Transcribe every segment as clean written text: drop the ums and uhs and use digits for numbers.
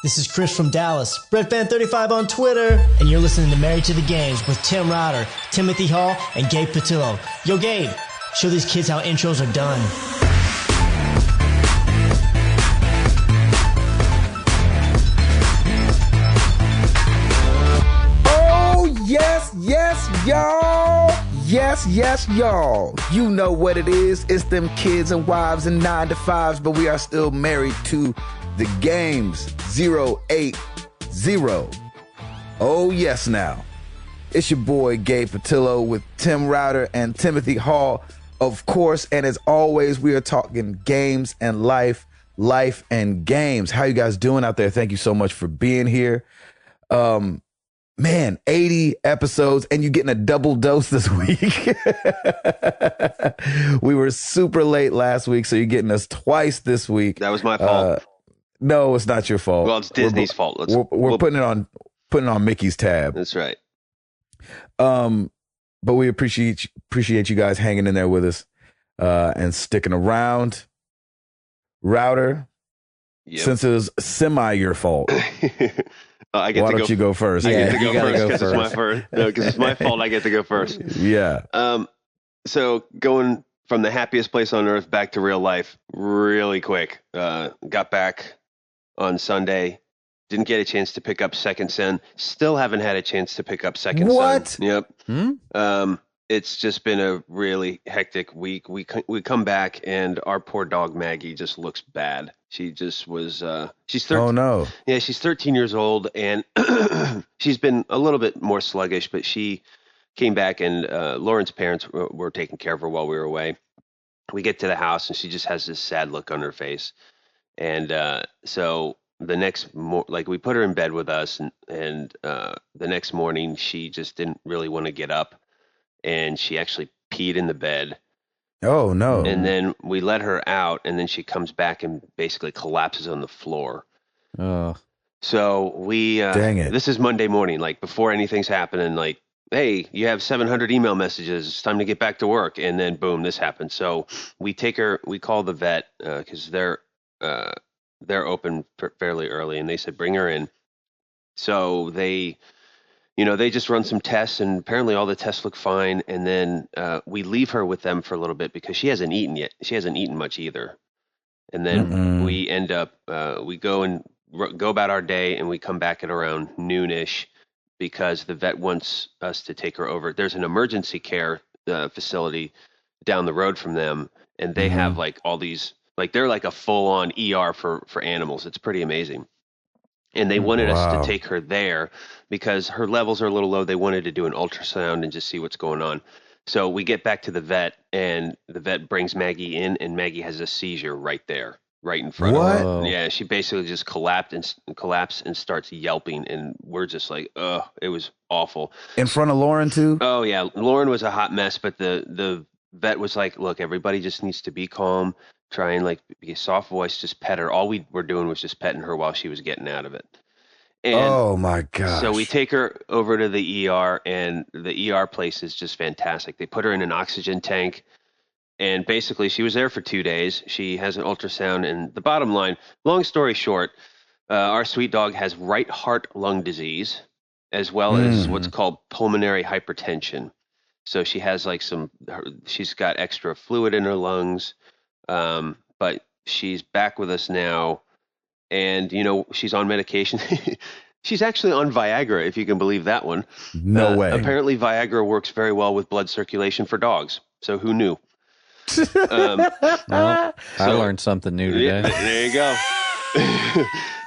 This is Chris from Dallas, BrettFan35 on Twitter, and you're listening to Married to the Games with Tim Router, Timothy Hall, and Gabe Patillo. Yo, Gabe, show these kids how intros are done. Oh, yes, y'all. Yes, y'all. You know what it is. It's them kids and wives and 9 to 5s, but we are still married to the games. 080. Oh, yes, now. It's your boy, Gabe Patillo, with Tim Router and Timothy Hall, of course. And as always, we are talking games and life and games. How you guys doing out there? Thank you so much for being here. Man, 80 episodes, and you're getting a double dose this week. We were super late last week, so you're getting us twice this week. That was my fault. No, it's not your fault. Well, it's Disney's fault. We're putting it on Mickey's tab. That's right. But we appreciate you guys hanging in there with us and sticking around. Router, yep. Since it was semi your fault. Why don't you go first? I get to go first because it's my first. No, because it's my fault. I get to go first. Yeah. So going from the happiest place on earth back to real life, really quick. Got back on Sunday. Didn't get a chance to pick up Second Son. Still haven't had a chance to pick up Second Son. What? Yep. It's just been a really hectic week. We come back and our poor dog Maggie just looks bad. She just was. She's 13. Oh no. Yeah, she's 13 years old and she's been a little bit more sluggish. But she came back and Lauren's parents were taking care of her while we were away. We get to the house and she just has this sad look on her face. And so the next we put her in bed with us and the next morning she just didn't really want to get up. And she actually peed in the bed. Oh, no. And then we let her out, and then she comes back and basically collapses on the floor. Oh. So we... Dang it. This is Monday morning, like, before anything's happening, like, hey, you have 700 email messages. It's time to get back to work. And then, boom, this happens. So we call the vet, because they're open fairly early, and they said, bring her in. So they just run some tests, and apparently all the tests look fine. And then we leave her with them for a little bit because she hasn't eaten yet. She hasn't eaten much either. And then we end up, we go about our day, and we come back at around noonish because the vet wants us to take her over. There's an emergency care facility down the road from them, and they have like all these, like they're like a full-on ER for animals. It's pretty amazing. And they wanted us to take her there because her levels are a little low. They wanted to do an ultrasound and just see what's going on. So we get back to the vet, and the vet brings Maggie in, and Maggie has a seizure right there, right in front of her. Yeah, she basically just collapsed and starts yelping, and we're just like, ugh, it was awful. In front of Lauren, too? Oh, yeah. Lauren was a hot mess, but the vet was like, look, everybody just needs to be calm. Try and like be a soft voice, just pet her. All we were doing was just petting her while she was getting out of it. And oh my gosh. So we take her over to the ER, and the ER place is just fantastic. They put her in an oxygen tank, and basically she was there for 2 days. She has an ultrasound, and the bottom line, long story short, our sweet dog has right heart lung disease, as well as what's called pulmonary hypertension. So she has like she's got extra fluid in her lungs. But she's back with us now, and she's on medication. She's actually on Viagra, if you can believe that one. No way. Apparently Viagra works very well with blood circulation for dogs. So who knew? I learned something new today. Yeah, there you go.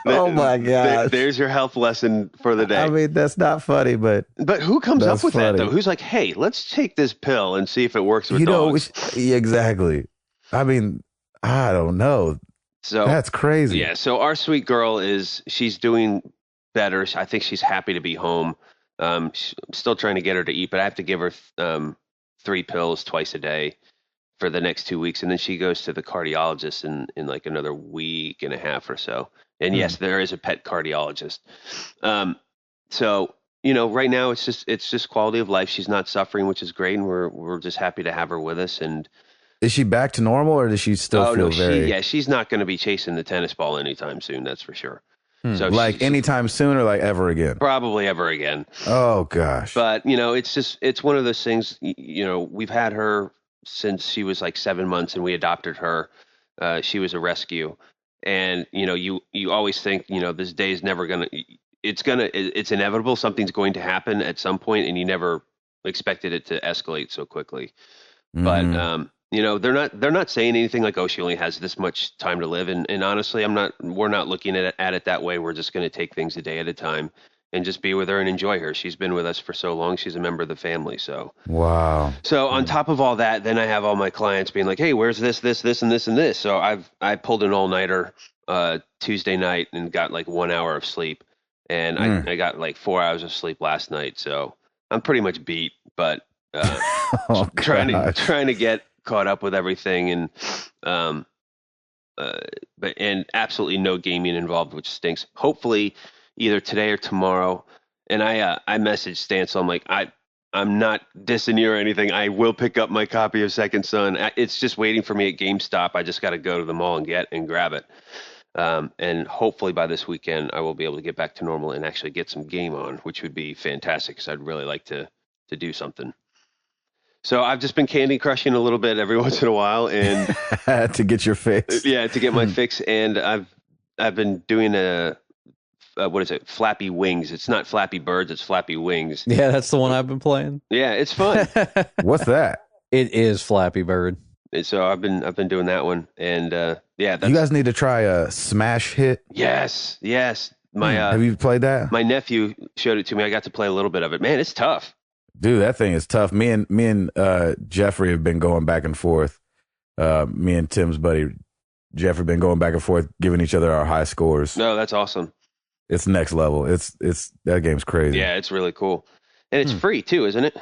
Oh my God. There's your health lesson for the day. I mean, that's not funny, but who comes up with funny. that though? Who's like, hey, let's take this pill and see if it works with dogs. Exactly. I mean, I don't know. So that's crazy. Yeah. So our sweet girl she's doing better. I think she's happy to be home. I'm still trying to get her to eat, but I have to give her 3 pills twice a day for the next 2 weeks. And then she goes to the cardiologist in like another week and a half or so. And yes, there is a pet cardiologist. So, right now it's just quality of life. She's not suffering, which is great. And we're just happy to have her with us. And is she back to normal, or does she still feel very... she's not going to be chasing the tennis ball anytime soon. That's for sure. So like anytime soon or like ever again? Probably ever again. Oh gosh. But it's one of those things. We've had her since she was like 7 months, and we adopted her. She was a rescue, and you always think this day is never gonna. It's inevitable. Something's going to happen at some point, and you never expected it to escalate so quickly. But they're not saying anything like, oh, she only has this much time to live. And honestly, we're not looking at it that way. We're just going to take things a day at a time and just be with her and enjoy her. She's been with us for so long. She's a member of the family. So, wow. So on top of all that, then I have all my clients being like, hey, where's this, and this, and this. So I pulled an all-nighter Tuesday night and got like 1 hour of sleep. And I got like 4 hours of sleep last night. So I'm pretty much beat, but trying to get caught up with everything, and absolutely no gaming involved, which stinks. Hopefully either today or tomorrow. And I messaged Stancil. I'm like, I'm not dissing you or anything. I will pick up my copy of Second Son. It's just waiting for me at GameStop. I just got to go to the mall and grab it. And hopefully by this weekend I will be able to get back to normal and actually get some game on, which would be fantastic because I'd really like to do something. So I've just been Candy Crushing a little bit every once in a while, and to get your fix. Yeah, to get my fix. And I've been doing what is it? Flappy Wings. It's not Flappy Birds. It's Flappy Wings. Yeah, that's the one I've been playing. Yeah, it's fun. What's that? It is Flappy Bird. So I've been doing that one, and yeah. You guys need to try a Smash Hit. Yes. Have you played that? My nephew showed it to me. I got to play a little bit of it. Man, it's tough. Dude, that thing is tough. Me and Jeffrey have been going back and forth. Me and Tim's buddy Jeffrey been going back and forth, giving each other our high scores. No, that's awesome. It's next level. It's that game's crazy. Yeah, it's really cool, and it's free too, isn't it?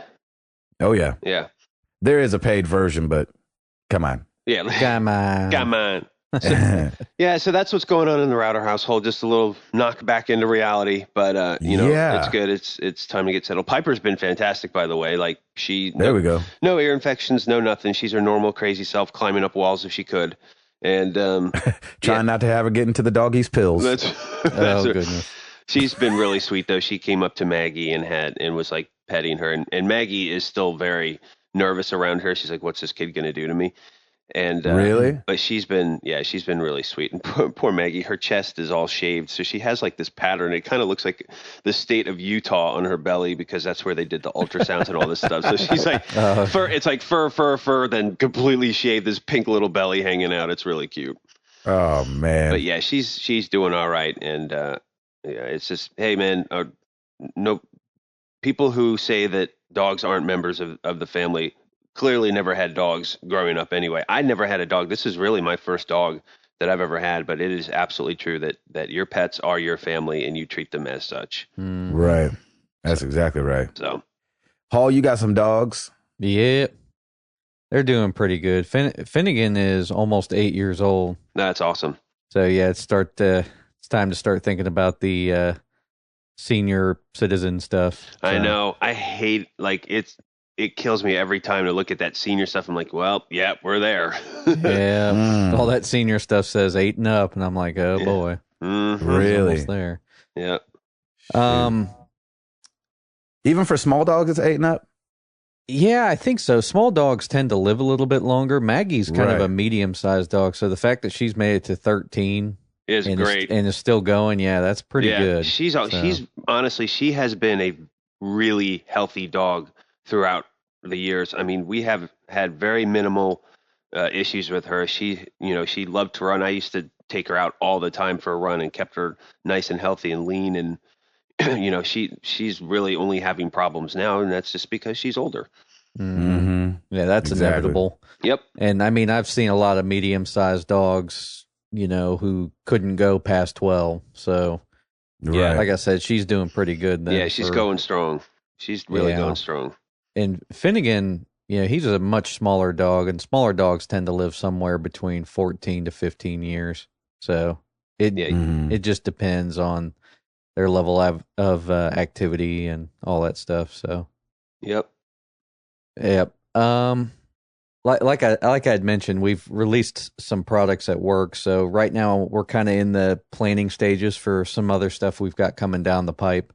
Oh yeah. Yeah. There is a paid version, but come on. Yeah. Come on. Yeah, so that's what's going on in the Router household. Just a little knock back into reality, but it's good. It's time to get settled. Piper's been fantastic, by the way. Like we go. No ear infections, no nothing. She's her normal crazy self, climbing up walls if she could, and trying not to have her get into the doggy's pills. That's goodness. She's been really sweet though. She came up to Maggie and was like petting her, and Maggie is still very nervous around her. She's like, "What's this kid gonna do to me?" And really, but she's been really sweet. And poor Maggie, her chest is all shaved, so she has like this pattern. It kind of looks like the state of Utah on her belly because that's where they did the ultrasounds and all this stuff. So she's like, it's like fur, then completely shaved, this pink little belly hanging out. It's really cute. Oh man! But yeah, she's doing all right, and yeah, it's just, hey man, no people who say that dogs aren't members of the family clearly never had dogs growing up anyway. I never had a dog. This is really my first dog that I've ever had, but it is absolutely true that your pets are your family and you treat them as such. Right. That's exactly right. So, Hall, you got some dogs? Yep. They're doing pretty good. Finnegan is almost 8 years old. That's awesome. So yeah, it's time to start thinking about the senior citizen stuff. So. I know. I hate, like, it kills me every time to look at that senior stuff. I'm like, well, yeah, we're there. Yeah. All that senior stuff says 8 and up, and I'm like, oh boy. Mm-hmm. Really? Almost there. Yeah. Even for small dogs, it's 8 and up? Yeah, I think so. Small dogs tend to live a little bit longer. Maggie's kind of a medium-sized dog, so the fact that she's made it to 13 is great. And is still going, yeah, that's pretty good. She's honestly, she has been a really healthy dog throughout the years. I mean, we have had very minimal issues with her. She loved to run. I used to take her out all the time for a run and kept her nice and healthy and lean. And she's really only having problems now, and that's just because she's older. Mm-hmm. Yeah, that's inevitable. Yep. And I mean, I've seen a lot of medium-sized dogs, who couldn't go past 12. So, yeah, like I said, she's doing pretty good. Yeah, she's going strong. She's really going strong. And Finnegan, he's a much smaller dog, and smaller dogs tend to live somewhere between 14 to 15 years. So it just depends on their level of activity and all that stuff. So, yep. like I had mentioned, we've released some products at work. So right now we're kind of in the planning stages for some other stuff we've got coming down the pipe.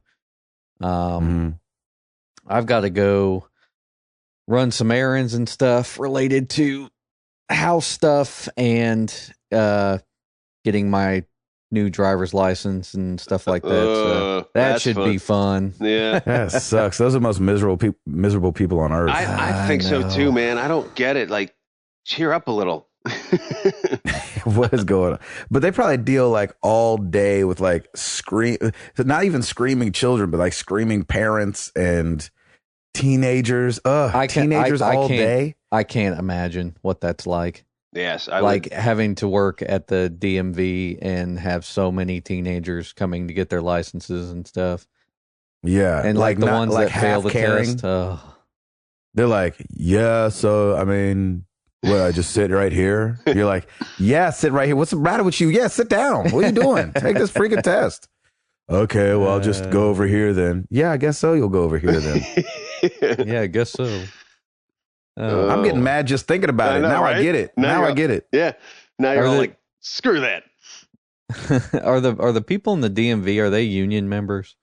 I've got to go run some errands and stuff related to house stuff and getting my new driver's license and stuff like that. So that should be fun. Yeah, that sucks. Those are the most miserable people on earth. I think so too, man. I don't get it. Like, cheer up a little. What is going on? But they probably deal like all day with like not even screaming children, but like screaming parents and teenagers. Teenagers all day. I can't imagine what that's like. Yes, having to work at the DMV and have so many teenagers coming to get their licenses and stuff. Yeah, and like the ones that fail the test. They're like, yeah. So I mean, what? I just sit right here. You're like, yeah, sit right here. What's the matter with you? Yeah, sit down. What are you doing? Take this freaking test. Okay, well, I'll just go over here then. Yeah, I guess so. You'll go over here then. Yeah, I guess so. I'm getting mad just thinking about it. Now I get it. Now I get it. Yeah. Now you're all like, screw that. Are the people in the DMV, are they union members?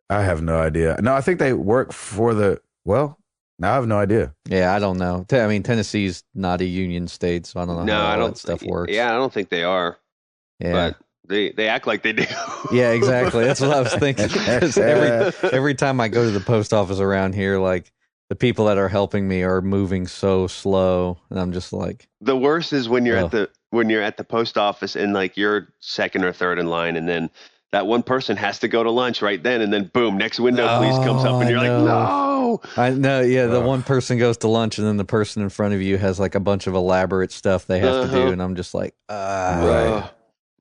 I have no idea. No, I think they work for now I have no idea. Yeah, I don't know. I mean, Tennessee's not a union state, so I don't know how all that stuff works. Yeah, I don't think they are. Yeah. But they act like they do. Yeah, exactly. That's what I was thinking. Because every time I go to the post office around here, like, the people that are helping me are moving so slow, and I'm just like, the worst is when you're at the post office and like you're second or third in line, and then that one person has to go to lunch right then, and then boom, next window please comes up, and you're like, no. I know, yeah. The one person goes to lunch, and then the person in front of you has like a bunch of elaborate stuff they have to do, and I'm just like, right.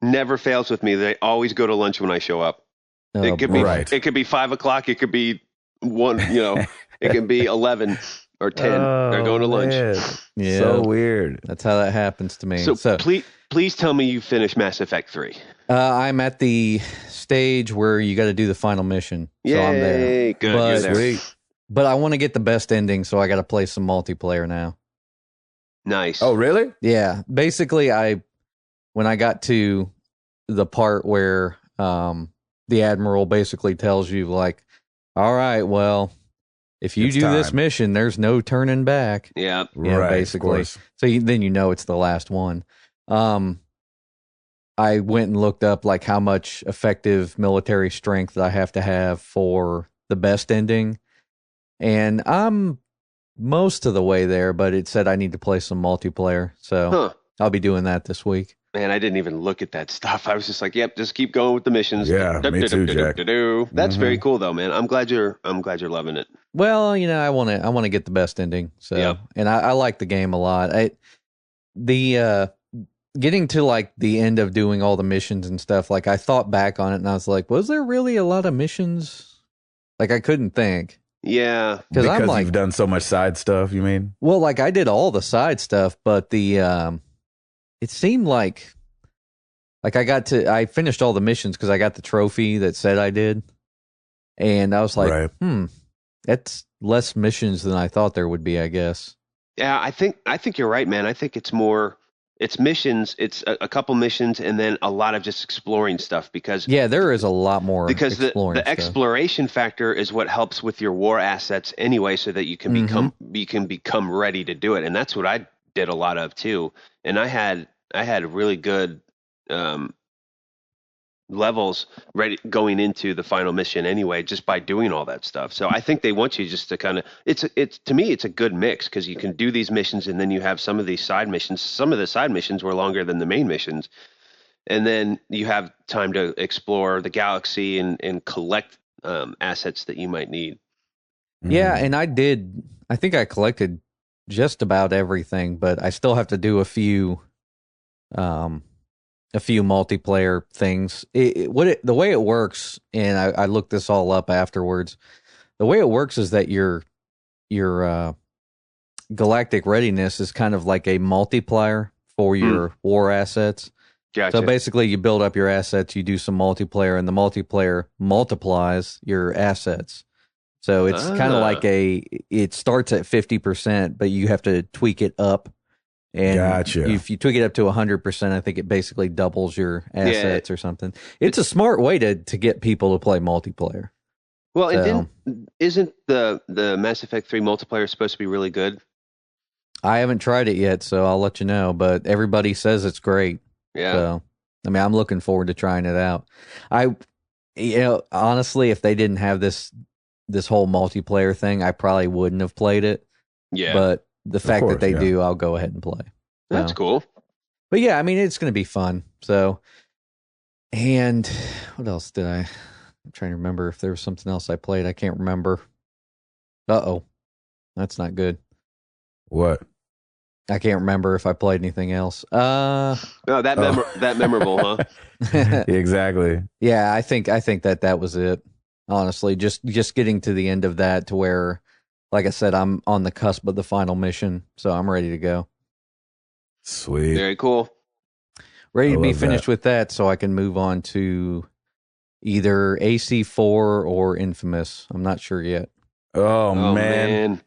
Never fails with me. They always go to lunch when I show up. It could be right. It could be 5 o'clock. It could be 1. It can be 11 or 10. They're going to lunch. Man. Yeah, so weird. That's how that happens to me. So please tell me you finished Mass Effect 3. I'm at the stage where you got to do the final mission. Yay, so I'm there. Good. You're there. Sweet. But I want to get the best ending, so I got to play some multiplayer now. Nice. Oh, really? Yeah. Basically, when I got to the part where the Admiral basically tells you, like, all right, well, if you do this mission, there's no turning back. Yeah. Right, basically. So then it's the last one. I went and looked up like how much effective military strength I have to have for the best ending. And I'm most of the way there, but it said I need to play some multiplayer. So I'll be doing that this week. Man, I didn't even look at that stuff. I was just like, yep, just keep going with the missions. Yeah, me too, Jack. That's very cool though, man. I'm glad you're loving it. Well, I want to get the best ending. So, yep. And I like the game a lot. Getting to like the end of doing all the missions and stuff, like I thought back on it and I was like, was there really a lot of missions? Like I couldn't think. Yeah. Because I'm like, you've done so much side stuff, you mean? Well, like I did all the side stuff, but it seemed like I finished all the missions because I got the trophy that said I did. And I was like, that's less missions than I thought there would be, I guess. Yeah, I think you're right, man. I think it's missions. It's a couple missions and then a lot of just exploring stuff because there is a lot more because exploring the exploration factor is what helps with your war assets anyway, so that you can become ready to do it. And that's what I did a lot of too. And I had really good levels ready going into the final mission anyway, just by doing all that stuff. So I think they want you just to kind of, to me, it's a good mix because you can do these missions and then you have some of these side missions. Some of the side missions were longer than the main missions. And then you have time to explore the galaxy and collect assets that you might need. Yeah. And I think I collected just about everything, but I still have to do a few multiplayer things. The way it works, and I looked this all up afterwards. The way it works is that your galactic readiness is kind of like a multiplier for your war assets. Gotcha. So basically, you build up your assets, you do some multiplayer, and the multiplayer multiplies your assets. So it's kind of like it starts at 50%, but you have to tweak it up. And Gotcha. if you tweak it up to 100%, I think it basically doubles your assets or something. It's a smart way to get people to play multiplayer. Well, and isn't the Mass Effect 3 multiplayer supposed to be really good? I haven't tried it yet, so I'll let you know. But everybody says it's great. Yeah. So, I mean, I'm looking forward to trying it out. Honestly, if they didn't have this whole multiplayer thing, I probably wouldn't have played it. Yeah. But the fact that they do, I'll go ahead and play. That's cool. But yeah, I mean, it's going to be fun. So, and what else did I'm trying to remember if there was something else I played. I can't remember. Uh-oh. That's not good. What? I can't remember if I played anything else. That memorable, huh? Exactly. Yeah, I think that was it. Honestly, just getting to the end of that to where, like I said, I'm on the cusp of the final mission, so I'm ready to go. Sweet. Very cool. Ready to be finished with that so I can move on to either AC4 or Infamous. I'm not sure yet. Oh man.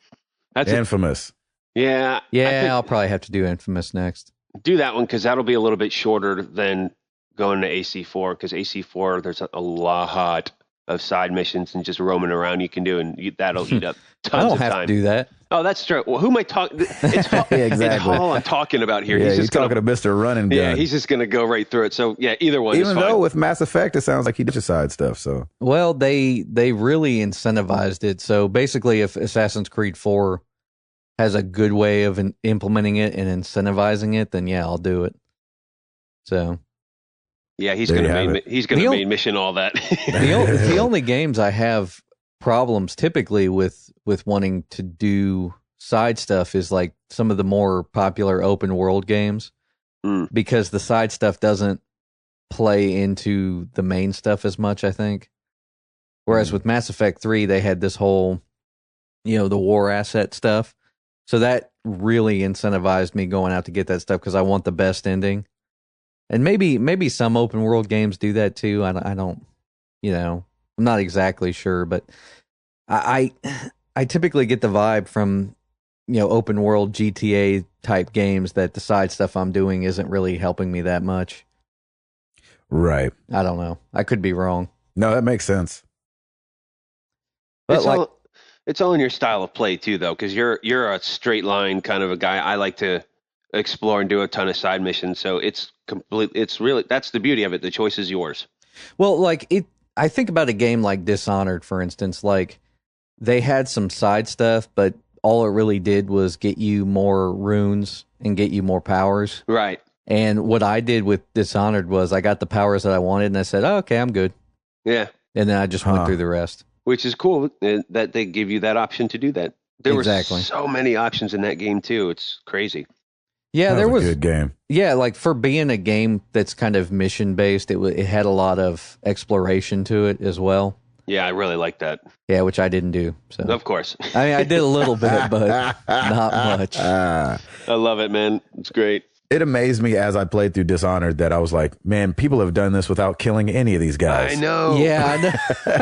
That's Infamous. Yeah. I'll probably have to do Infamous next. Do that one because that'll be a little bit shorter than going to AC4 because AC4, there's a lot of side missions and just roaming around you can do, and that'll eat up tons of time. I don't have to do that. Oh, that's true. Well, who am I talking? It's Hall, exactly. It's Hall I'm talking about here. Yeah, he's just talking to Mr. Run and Gun. Yeah, he's just going to go right through it. So, yeah, either one Even is fine. though with Mass Effect, it sounds like he did your side stuff. So, well, they really incentivized it. So basically, if Assassin's Creed 4 has a good way of implementing it and incentivizing it, then yeah, I'll do it. So. Yeah, he's going to main mission all that. The only games I have problems typically with wanting to do side stuff is like some of the more popular open world games because the side stuff doesn't play into the main stuff as much, I think. Whereas with Mass Effect 3, they had this whole, the war asset stuff. So that really incentivized me going out to get that stuff because I want the best ending. And maybe some open world games do that too. I don't, I'm not exactly sure, but I typically get the vibe from, open world GTA type games that the side stuff I'm doing isn't really helping me that much. Right. I don't know. I could be wrong. No, that makes sense. But it's all in your style of play too, though, because you're a straight line kind of a guy. I like to explore and do a ton of side missions, so it's really that's the beauty of it. The choice is yours. Well, I think about a game like Dishonored, for instance. Like they had some side stuff, but all it really did was get you more runes and get you more powers. Right. And what I did with Dishonored was I got the powers that I wanted, and I said, "Oh, okay, I'm good." Yeah. And then I just went through the rest. Which is cool that they give you that option to do that. There were so many options in that game too. It's crazy. Yeah, there was a good game. Yeah, like for being a game that's kind of mission based, it had a lot of exploration to it as well. Yeah, I really like that. Yeah, which I didn't do. So of course, I mean, I did a little bit, but not much. I love it, man. It's great. It amazed me as I played through Dishonored that I was like, man, people have done this without killing any of these guys. I know. Yeah, I know.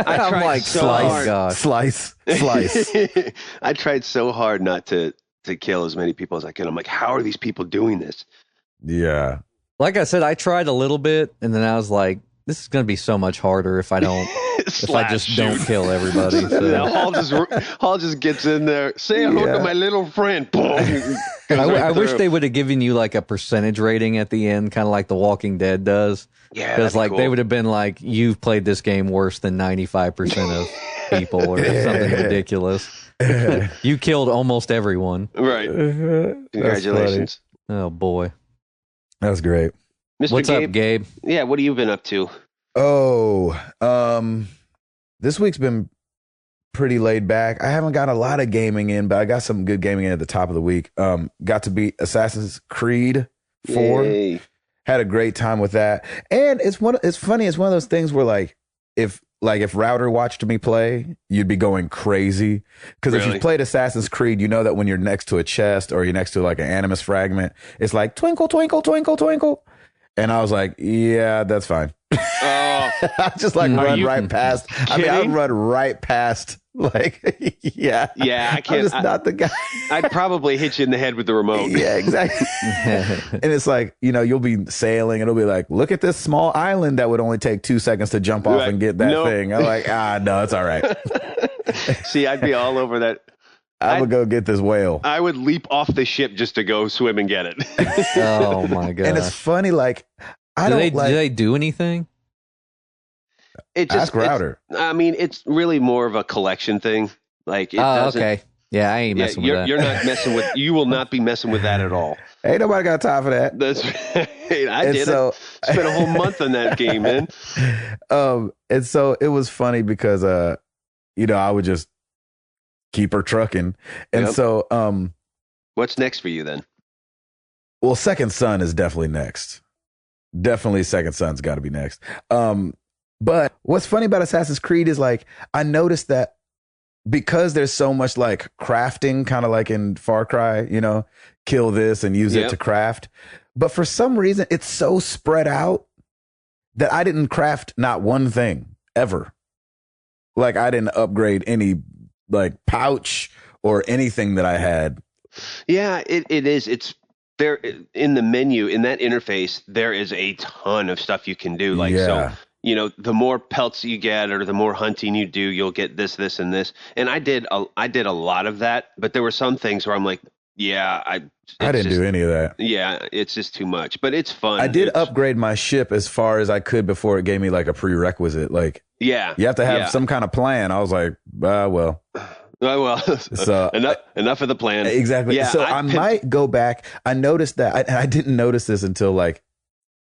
I'm like, slice. I tried so hard not to kill as many people as I can. I'm like, how are these people doing this? Yeah. Like I said, I tried a little bit, and then I was like, this is going to be so much harder if I don't, if I just don't kill everybody. So. Hall just gets in there. Say hello to my little friend. Boom. I wish they would have given you like a percentage rating at the end, kind of like The Walking Dead does. Yeah, because like cool. They would have been like, you've played this game worse than 95% of people, or something ridiculous. You killed almost everyone. Right. Congratulations. Oh boy, that was great. Mr. What's Gabe? Up, Gabe? Yeah, what have you been up to? Oh, this week's been pretty laid back. I haven't got a lot of gaming in, but I got some good gaming in at the top of the week. Got to beat Assassin's Creed 4. Yay. Had a great time with that. And it's funny, it's one of those things where if Router watched me play, you'd be going crazy. Because if you've played Assassin's Creed, you know that when you're next to a chest or you're next to like an animus fragment, it's like twinkle, twinkle, twinkle, twinkle. And I was like, yeah, that's fine. I just like run right past. Kidding? I mean, I would run right past. Like, yeah. Yeah, I can't. I'm just not the guy. I'd probably hit you in the head with the remote. Yeah, exactly. And it's like, you'll be sailing and it'll be like, look at this small island that would only take 2 seconds to jump off and get that thing. I'm like, no, it's all right. See, I'd be all over that. I would go get this whale. I would leap off the ship just to go swim and get it. Oh my god! And it's funny, like, do they do anything? Ask Router. I mean, it's really more of a collection thing. Like, it doesn't. Okay. Yeah, I ain't messing with that. You're not messing with. You will not be messing with that at all. Ain't nobody got time for that. That's right. I spent a whole month on that game, man. And so it was funny because I would just keep her trucking. And so what's next for you then? Well, Second Son is definitely next. Definitely Second Son's got to be next. But what's funny about Assassin's Creed is like I noticed that because there's so much like crafting, kind of like in Far Cry, kill this and use it to craft. But for some reason, it's so spread out that I didn't craft not one thing ever. Like I didn't upgrade any like pouch or anything that I had. Yeah, it is. It's there in the menu, in that interface, there is a ton of stuff you can do. Like, so, the more pelts you get or the more hunting you do, you'll get this, and this. And I did a lot of that, but there were some things where I'm like, I didn't do any of that. Yeah, it's just too much, but it's fun. I did upgrade my ship as far as I could before it gave me like a prerequisite. Like, you have to have some kind of plan. I was like, well. So enough of the plan. Exactly. Yeah, so I might go back. I noticed that, and I didn't notice this until like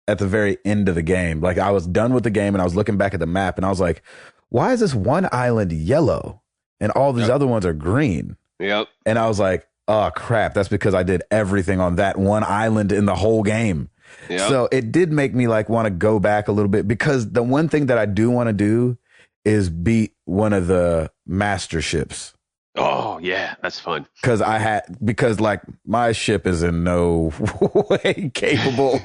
at the very end of the game. Like I was done with the game and I was looking back at the map and I was like, why is this one island yellow and all these other ones are green? Yep. And I was like, oh crap, that's because I did everything on that one island in the whole game. Yep. So it did make me like want to go back a little bit, because the one thing that I do want to do is beat one of the master ships. Oh yeah, that's fun. Because like my ship is in no way capable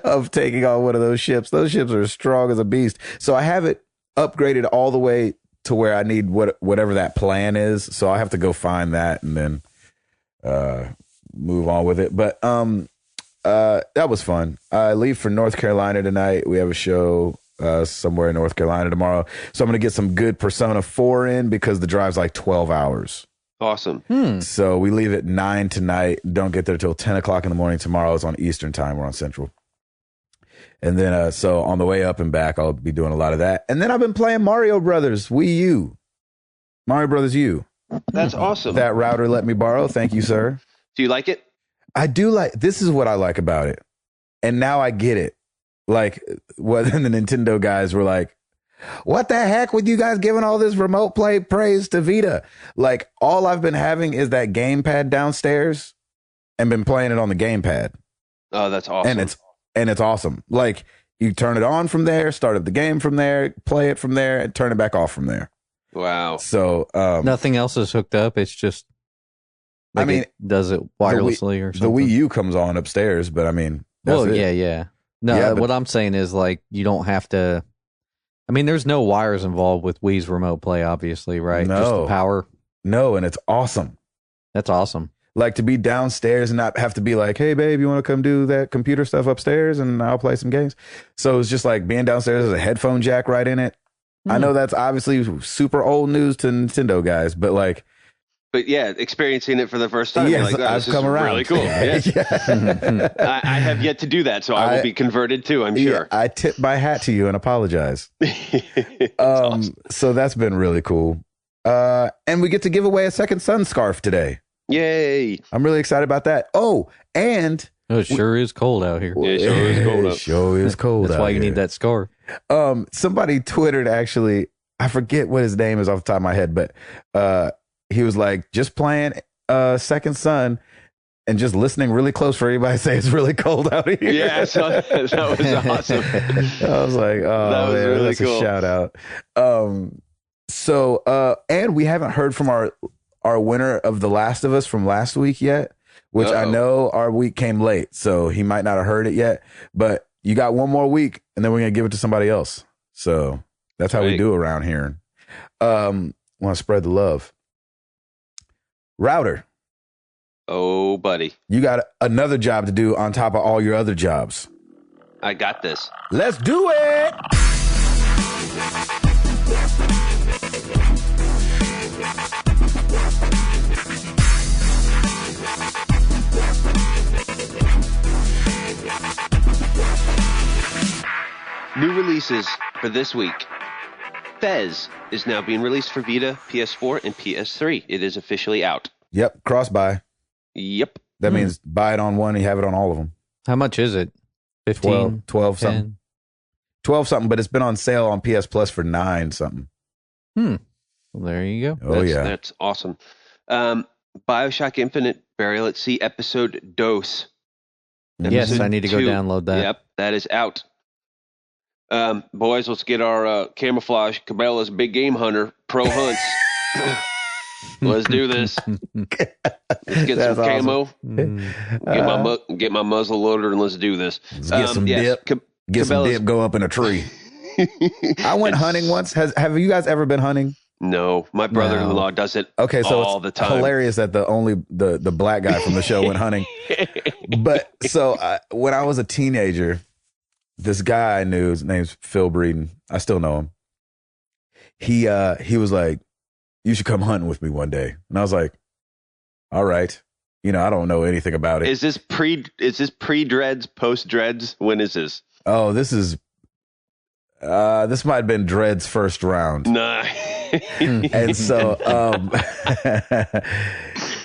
of taking on one of those ships. Those ships are as strong as a beast. So I have it upgraded all the way to where I need whatever that plan is. So I have to go find that and then move on with it. But that was fun. I leave for North Carolina tonight. We have a show somewhere in North Carolina tomorrow. So I'm going to get some good Persona 4 in because the drive's like 12 hours. Awesome. So we leave at 9 tonight. Don't get there till 10 o'clock in the morning. Tomorrow is on Eastern time. We're on Central. And then, so on the way up and back, I'll be doing a lot of that. And then I've been playing Mario Brothers Wii U. Mario Brothers U. That's awesome. That Router let me borrow. Thank you, sir. Do you like it? I do like, this is what I like about it. And now I get it. Like, what the Nintendo guys were like, what the heck with you guys giving all this remote play praise to Vita? Like, all I've been having is that gamepad downstairs and been playing it on the gamepad. Oh, that's awesome. And it's awesome. Like, you turn it on from there, start up the game from there, play it from there, and turn it back off from there. Wow. So nothing else is hooked up. It's just like, I mean, it does it wirelessly or something. The Wii U comes on upstairs, but I mean, that's it. Yeah. No, what I'm saying is like you don't have to. I mean, there's no wires involved with Wii's remote play, obviously, right? No. Just the power. No, and it's awesome. That's awesome. Like to be downstairs and not have to be like, hey, babe, you want to come do that computer stuff upstairs and I'll play some games. So it's just like being downstairs, there's a headphone jack right in it. I know that's obviously super old news to Nintendo guys, but like. But yeah, experiencing it for the first time, yes, you're like, I've come around. Really cool. Yeah. I have yet to do that, so I will be converted too, I'm sure. I tip my hat to you and apologize. Awesome. So that's been really cool. And we get to give away a Second Son scarf today. Yay. I'm really excited about that. Oh, and it sure is cold out here. Yeah, it sure is cold out. It sure is cold. That's why you need that scarf. Somebody Twittered, actually, I forget what his name is off the top of my head, but he was like, just playing Second Son and just listening really close for everybody to say it's really cold out here. Yeah, that was awesome. I was like, oh, that was man, really that's cool. A shout out. And we haven't heard from our winner of The Last of Us from last week yet, which I know our week came late, so he might not have heard it yet. But you got one more week, and then we're going to give it to somebody else. So that's how we do around here. Want to spread the love. Router. Oh, buddy. You got another job to do on top of all your other jobs. I got this. Let's do it. New releases for this week. Fez is now being released for Vita, PS4, and PS3. It is officially out. Yep, cross-buy. Yep. That means buy it on one and you have it on all of them. How much is it? 15? 12 something. 12 something, but it's been on sale on PS Plus for 9 something. Well, there you go. That's awesome. BioShock Infinite Burial at Sea episode Dose. Yes, I need to go download that. Yep, that is out. Boys, let's get our camouflage Cabela's Big Game Hunter Pro Hunts. Let's do this. Let's get some camo. Get my muzzle loader and let's do this. Let's get some dip. Get some dip. Go up in a tree. I went hunting once. Have you guys ever been hunting? No, my brother-in-law does it. Okay, so all the time. Hilarious that the black guy from the show went hunting. But so when I was a teenager, this guy I knew, his name's Phil Breeden. I still know him. He was like, "You should come hunting with me one day," and I was like, "All right." I don't know anything about it. Is this pre-dreads, post-dreads? When is this? Oh, this might have been Dread's first round. Nah. And so,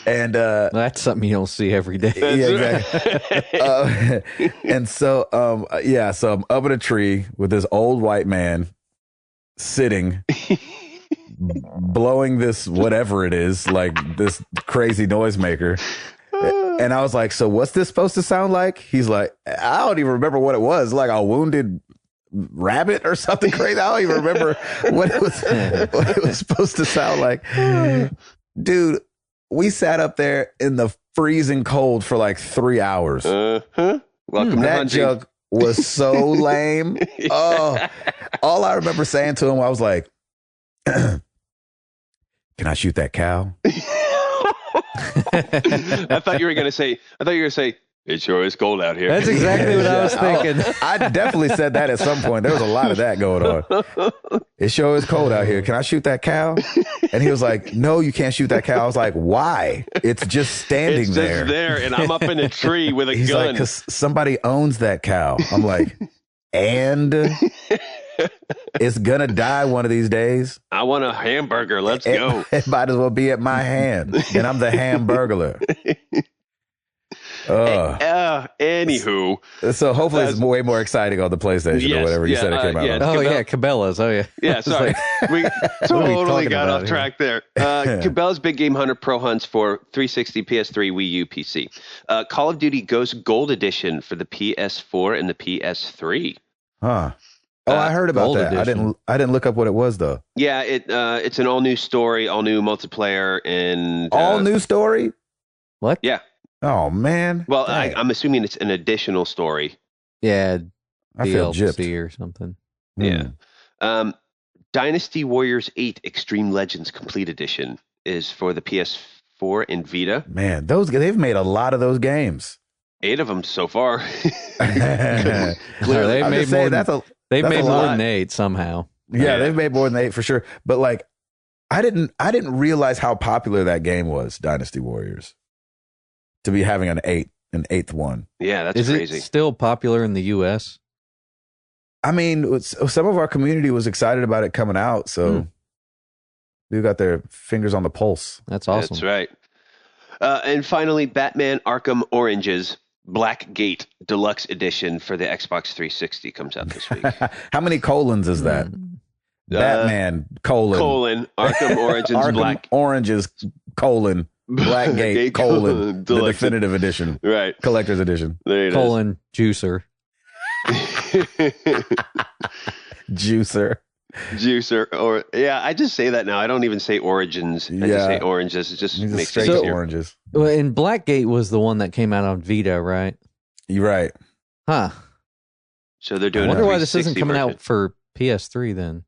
that's something you don't see every day. Yeah, exactly. And so, so I'm up in a tree with this old white man sitting, blowing this whatever it is, like this crazy noisemaker. And I was like, "So what's this supposed to sound like?" He's like, "I don't even remember what it was. Like a wounded rabbit or something crazy. I don't even remember what it was supposed to sound like." Dude, we sat up there in the freezing cold for like 3 hours. Welcome to that hunting. joke was so lame. Oh, all I remember saying to him, I was like, "Can I shoot that cow?" I thought you were gonna say, "It sure is cold out here." That's exactly what I was thinking. I definitely said that at some point. There was a lot of that going on. "It sure is cold out here. Can I shoot that cow?" And he was like, "No, you can't shoot that cow." I was like, "Why? It's just standing there. It's just there, and I'm up in a tree with a He's gun." Like, "'Cause somebody owns that cow." I'm like, "And it's gonna die one of these days. I want a hamburger. Let's go." It might as well be at my hand, and I'm the hamburglar. Anywho, so hopefully it's way more exciting on the PlayStation or whatever you said it came out on. Cabela's. Oh, yeah. Yeah, sorry. We totally got off track there. Cabela's Big Game Hunter Pro Hunts for 360, PS3, Wii U, PC. Call of Duty Ghost Gold Edition for the PS4 and the PS3. Huh. Oh, I heard about that. Edition. I didn't look up what it was though. Yeah, it's an all new story, all new multiplayer, and all new story. What? Yeah. Oh man. Well, I'm assuming it's an additional story. Yeah, I feel gypped or something. Yeah. Dynasty Warriors 8 Extreme Legends Complete Edition is for the PS4 and Vita. Man, they've made a lot of those games. 8 of them so far. They've made more than 8 somehow. Yeah, they've made more than 8 for sure. But like, I didn't realize how popular that game was, Dynasty Warriors, to be having an 8th one. Yeah, that's crazy. Is it still popular in the U.S.? I mean, some of our community was excited about it coming out, so they've got their fingers on the pulse. That's awesome. That's right. And finally, Batman Arkham Oranges Blackgate Deluxe Edition for the Xbox 360 comes out this week. How many colons is that? Batman Arkham Origins Arkham Oranges Blackgate the definitive edition, right? Collector's edition. There it is. Juicer. Juicer. Or I just say that now. I don't even say Origins. I just say Oranges. It just makes straight easier. Oranges. Well, and Blackgate was the one that came out on Vita, right? You're right. Huh. So they're doing. I wonder why this 360 isn't coming version. out for PS3 then.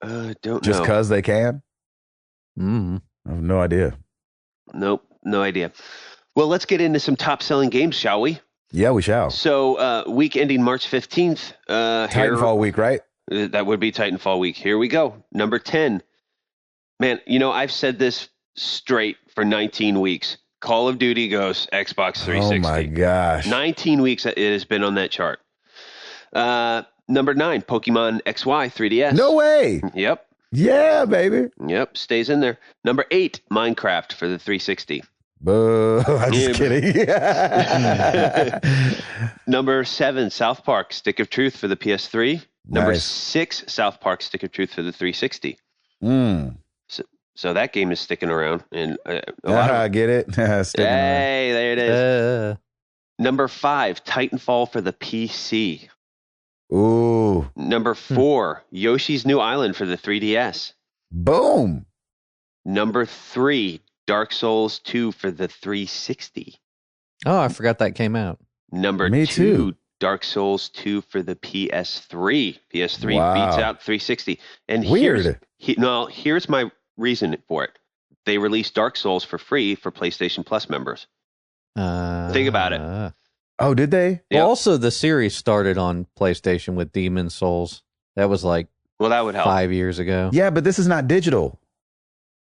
Don't know. Just because they can? Mm. I have no idea. Nope, no idea. Well, let's get into some top-selling games, shall we? Yeah, we shall. So, week ending March 15th. Titanfall week, right? That would be Titanfall week. Here we go. Number 10. Man, I've said this straight for 19 weeks. Call of Duty Ghosts, Xbox 360. Oh, my gosh. 19 weeks it has been on that chart. Number 9, Pokemon XY 3DS. No way. Yep. Yeah, baby. Yep, stays in there. Number 8, Minecraft for the 360. Boo. I'm just kidding. Number 7, South Park Stick of Truth for the PS3. Number Nice. 6, South Park Stick of Truth for the 360. Mm. So that game is sticking around. And a lot of I get it. Sticking around. Hey, there it is. Number 5, Titanfall for the PC. Ooh. Number 4, Yoshi's New Island for the 3DS. Boom. Number 3, Dark Souls 2 for the 360. Oh, I forgot that came out. Number Me 2, too. Dark Souls 2 for the PS3. PS3 Wow. beats out 360. And Weird. here's my reason for it. They released Dark Souls for free for PlayStation Plus members. Think about it. Oh, did they? Yep. Well, also, the series started on PlayStation with Demon Souls. That was like Well, that would help. 5 years ago. Yeah, but this is not digital.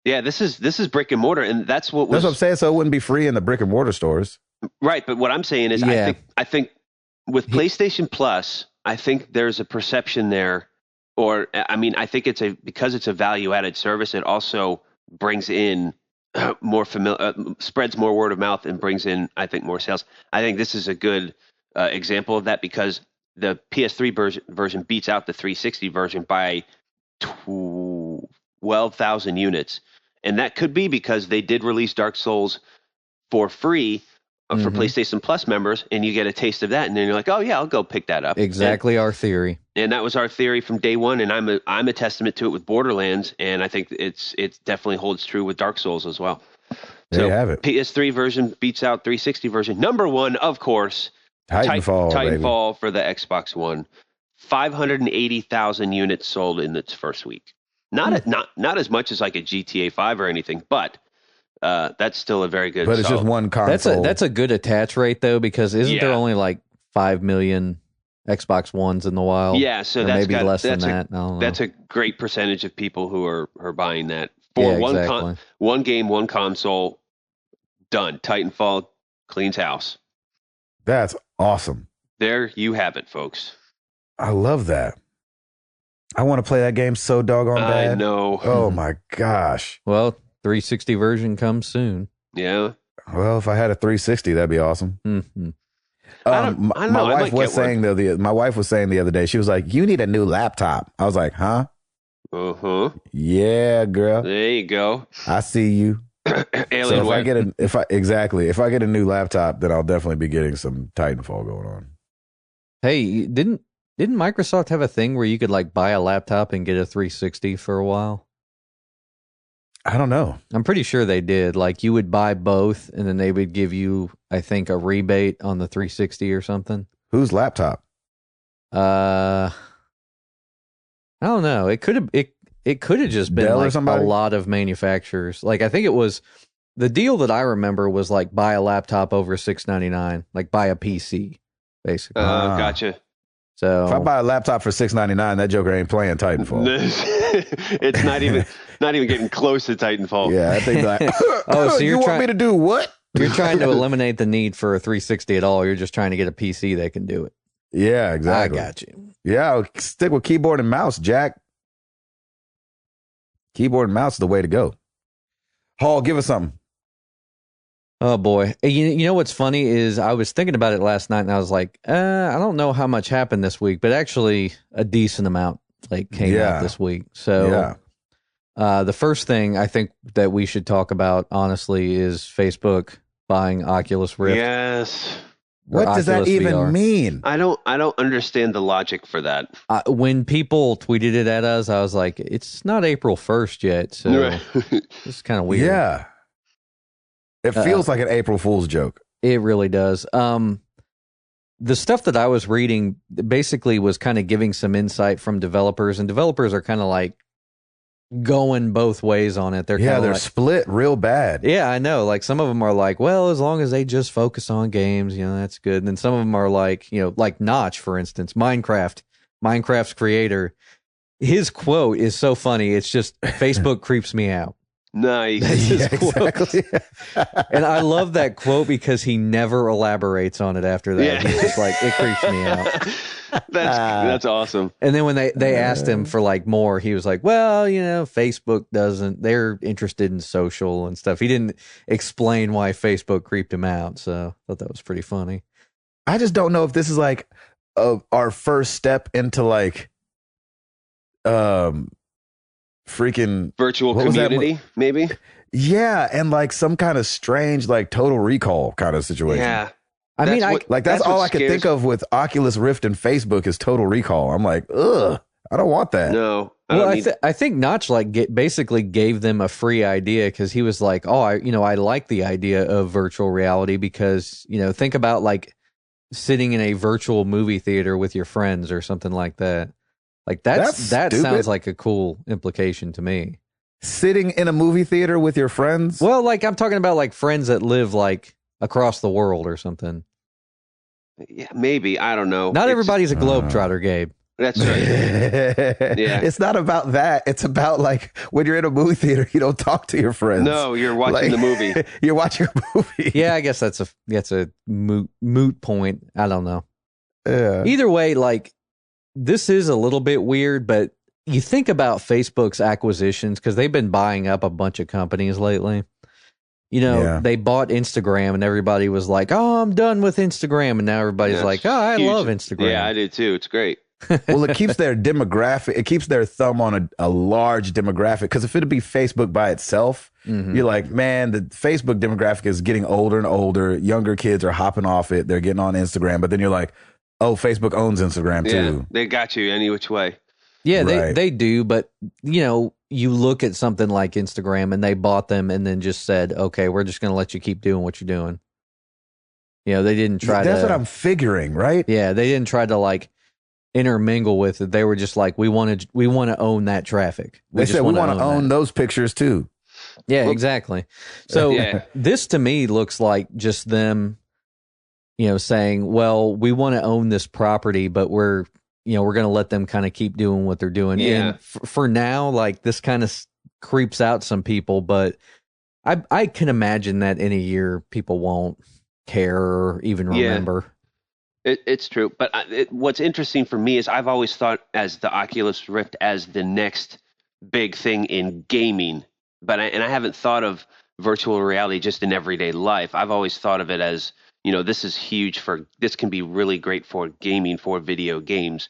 Yeah, this is brick and mortar, and that's what was That's what I'm saying. So it wouldn't be free in the brick and mortar stores. right. But what I'm saying is, Yeah. I think with PlayStation Plus, I think there's a perception there, or I mean, I think because it's a value added service, it also brings in more spreads more word of mouth and brings in, I think, more sales. I think this is a good example of that because the PS3 version beats out the 360 version by 12,000 units. And that could be because they did release Dark Souls for free for PlayStation Plus members, and you get a taste of that, and then you're like, oh yeah, I'll go pick that up. Exactly our theory. And that was our theory from day one, and I'm a testament to it with Borderlands, and I think it definitely holds true with Dark Souls as well. There you have it. PS3 version beats out 360 version. Number 1, of course, Titanfall, for the Xbox One. 580,000 units sold in its first week. Not as much as like a GTA 5 or anything, but that's still a very good. But it's just one console. That's a good attach rate though, because isn't there only like 5 million Xbox Ones in the wild? Yeah, so or that's maybe less than that. I don't know. That's a great percentage of people who are buying that for one game, one console. Done. Titanfall cleans house. That's awesome. There you have it, folks. I love that. I want to play that game so doggone bad. I know. Oh my gosh. Well, 360 version comes soon. Yeah. Well, if I had a 360, that'd be awesome. Mm-hmm. I don't know. My I wife might was get saying my wife was saying the other day, she was like, "You need a new laptop." I was like, "Huh?" Uh-huh. Yeah, girl. There you go. I see you. Alien if I get a new laptop, then I'll definitely be getting some Titanfall going on. Hey, didn't Microsoft have a thing where you could like buy a laptop and get a 360 for a while? I don't know. I'm pretty sure they did. Like you would buy both and then they would give you, I think, a rebate on the 360 or something. Whose laptop? I don't know. It could have just been Dell or like a somebody? lot of manufacturers. Like I think it was the deal that I remember was like buy a laptop over $699, like buy a PC basically. Gotcha. So If I buy a laptop for $699, that joker ain't playing Titanfall. It's not even getting close to Titanfall. Yeah, I think like, so you want me to do what? you're trying to eliminate the need for a 360 at all. You're just trying to get a PC that can do it. Yeah, exactly. I got you. Yeah, I'll stick with keyboard and mouse, Jack. Keyboard and mouse is the way to go. Hall, give us something. Oh boy. You know what's funny is I was thinking about it last night and I was like, I don't know how much happened this week, but actually a decent amount came out this week. So the first thing I think that we should talk about honestly is Facebook buying Oculus Rift. Yes. What does that even VR. mean? I don't understand the logic for that. When people tweeted it at us, I was like, it's not April 1st yet. So it's kind of weird. Yeah. It feels like an April Fool's joke. It really does. the stuff that I was reading basically was kind of giving some insight from developers, and developers are kind of like going both ways on it. They're split real bad. Yeah, I know. Like some of them are like, well, as long as they just focus on games, that's good. And then some of them are like, like Notch, for instance, Minecraft's creator. His quote is so funny. It's just, Facebook creeps me out. Nice. Exactly. And I love that quote because he never elaborates on it after that. He's just like, it creeps me out. That's awesome. And then when they asked him for like more, he was like, well, Facebook they're interested in social and stuff. He didn't explain why Facebook creeped him out. So I thought that was pretty funny. I just don't know if this is like our first step into like freaking virtual community, maybe. Yeah, and like some kind of strange like Total Recall kind of situation. Yeah. That's all I could think of with Oculus Rift and Facebook is Total Recall. I'm like, ugh, I don't want that. No. I think Notch basically gave them a free idea because he was like, oh, I like the idea of virtual reality because, think about like sitting in a virtual movie theater with your friends or something like that. Like that sounds like a cool implication to me. Sitting in a movie theater with your friends? Well, like I'm talking about like friends that live like across the world or something. Yeah, maybe. I don't know. Not everybody's a globetrotter, Gabe. That's right. Yeah. It's not about that. It's about like when you're in a movie theater, you don't talk to your friends. No, you're watching the movie. You're watching a movie. Yeah, I guess that's a moot point. I don't know. Yeah. Either way, like this is a little bit weird, but you think about Facebook's acquisitions because they've been buying up a bunch of companies lately. They bought Instagram and everybody was like, oh, I'm done with Instagram. And now everybody's like, oh, I love Instagram. Yeah, I do too. It's great. Well, it keeps their demographic, it keeps their thumb on a large demographic. Because if it'd be Facebook by itself, you're like, man, the Facebook demographic is getting older and older. Younger kids are hopping off it. They're getting on Instagram. But then you're like, oh, Facebook owns Instagram too. Yeah, they got you any which way. Yeah, right. They do. But, you look at something like Instagram and they bought them and then just said, okay, we're just going to let you keep doing what you're doing. They didn't try That's what I'm figuring, right? Yeah, they didn't try to like intermingle with it. They were just like, we want to own that traffic. They said we want to own those pictures too. Yeah, exactly. So this to me looks like just them, saying, well, we want to own this property, but we're going to let them kind of keep doing what they're doing. Yeah. And for now, like this kind of creeps out some people, but I can imagine that in a year people won't care or even remember. It's true. But what's interesting for me is I've always thought as the Oculus Rift as the next big thing in gaming, but I haven't thought of virtual reality just in everyday life. I've always thought of it as, this is huge this can be really great for gaming, for video games.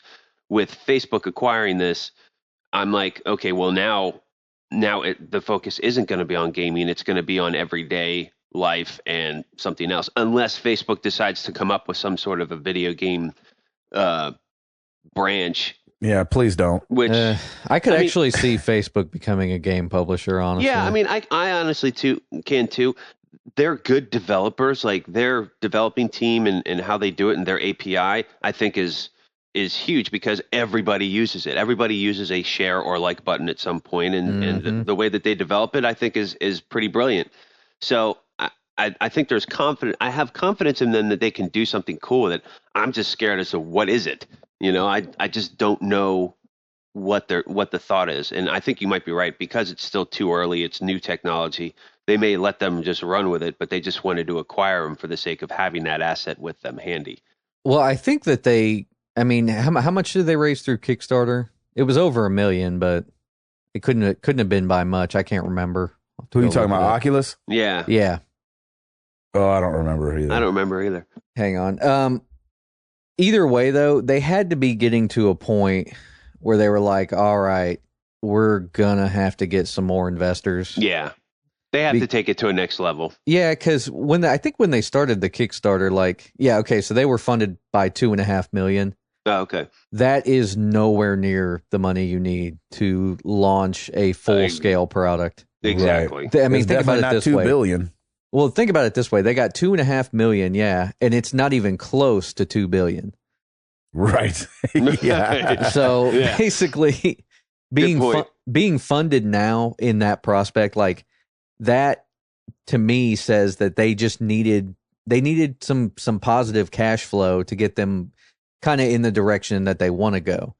With Facebook acquiring this, I'm like, okay, well now the focus isn't going to be on gaming. It's going to be on everyday life and something else, unless Facebook decides to come up with some sort of a video game branch. Yeah, please don't. Which I could actually see Facebook becoming a game publisher, honestly. Yeah, I mean, I honestly can too. They're good developers. Like their developing team and how they do it and their API, I think is huge because everybody uses it. Everybody uses a share or like button at some point, and the way that they develop it, I think is pretty brilliant. So I think I have confidence in them that they can do something cool with it. I'm just scared as to what is it. I just don't know what the thought is. And I think you might be right because it's still too early. It's new technology. They may let them just run with it, but they just wanted to acquire them for the sake of having that asset with them handy. Well, I think that how much did they raise through Kickstarter? It was over $1 million, but it couldn't have been by much. I can't remember. Who are you talking about? Oculus? Yeah. Yeah. Oh, I don't remember either. I don't remember either. Hang on. Either way, though, they had to be getting to a point where they were like, all right, we're going to have to get some more investors. Yeah. They have to take it to a next level. Yeah, because when they started the Kickstarter, so they were funded by $2.5 million. Oh, okay. That is nowhere near the money you need to launch a full-scale product. Exactly. Right. I mean, think about it this way. $2 billion. Well, think about it this way. They got 2.5 million, and it's not even close to 2 billion. Right. Yeah. So basically being funded now in that prospect, like that to me says that they just needed some positive cash flow to get them kind of in the direction that they want to go.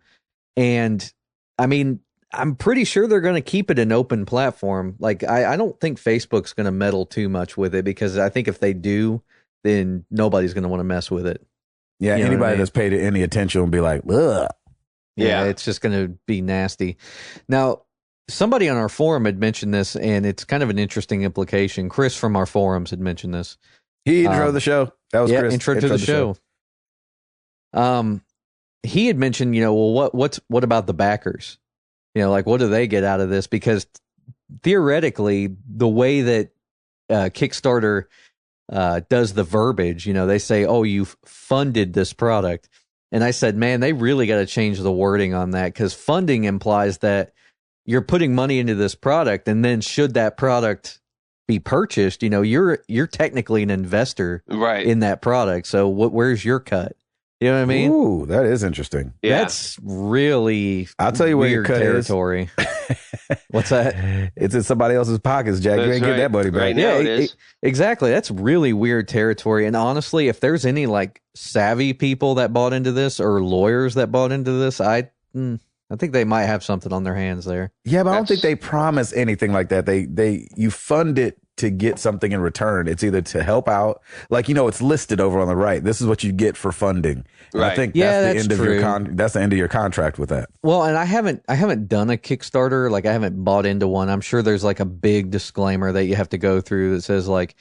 And I mean, I'm pretty sure they're going to keep it an open platform. Like, I don't think Facebook's going to meddle too much with it, because I think if they do, then nobody's going to want to mess with it. Yeah, You know anybody what I mean? that's paid it any attention will be like, ugh. Yeah, it's just going to be nasty. Now, somebody on our forum had mentioned this, and it's kind of an interesting implication. Chris from our forums had mentioned this. He introed the show. That was Chris. Intro to the show. He had mentioned, well, what about the backers? Like, what do they get out of this? Because theoretically, the way that Kickstarter does the verbiage, they say, oh, you've funded this product. And I said, man, they really got to change the wording on that, because funding implies that you're putting money into this product, and then should that product be purchased, you're technically an investor in that product. So where's your cut? You know what I mean? Ooh, that is interesting. Yeah. That's really I'll tell you where your cut territory. What's that? It's in somebody else's pockets, Jack. You ain't get that money back. Right now it is. Exactly. That's really weird territory. And honestly, if there's any like savvy people that bought into this, or lawyers that bought into this, I think they might have something on their hands there. Yeah, but I don't think they promise anything like that. You fund it to get something in return. It's either to help out, like, it's listed over on the right. This is what you get for funding. And Right. I think Yeah, that's the that's end true. of your that's the end of your contract with that. Well, and I haven't done a Kickstarter. Like, I haven't bought into one. I'm sure there's like a big disclaimer that you have to go through that says like,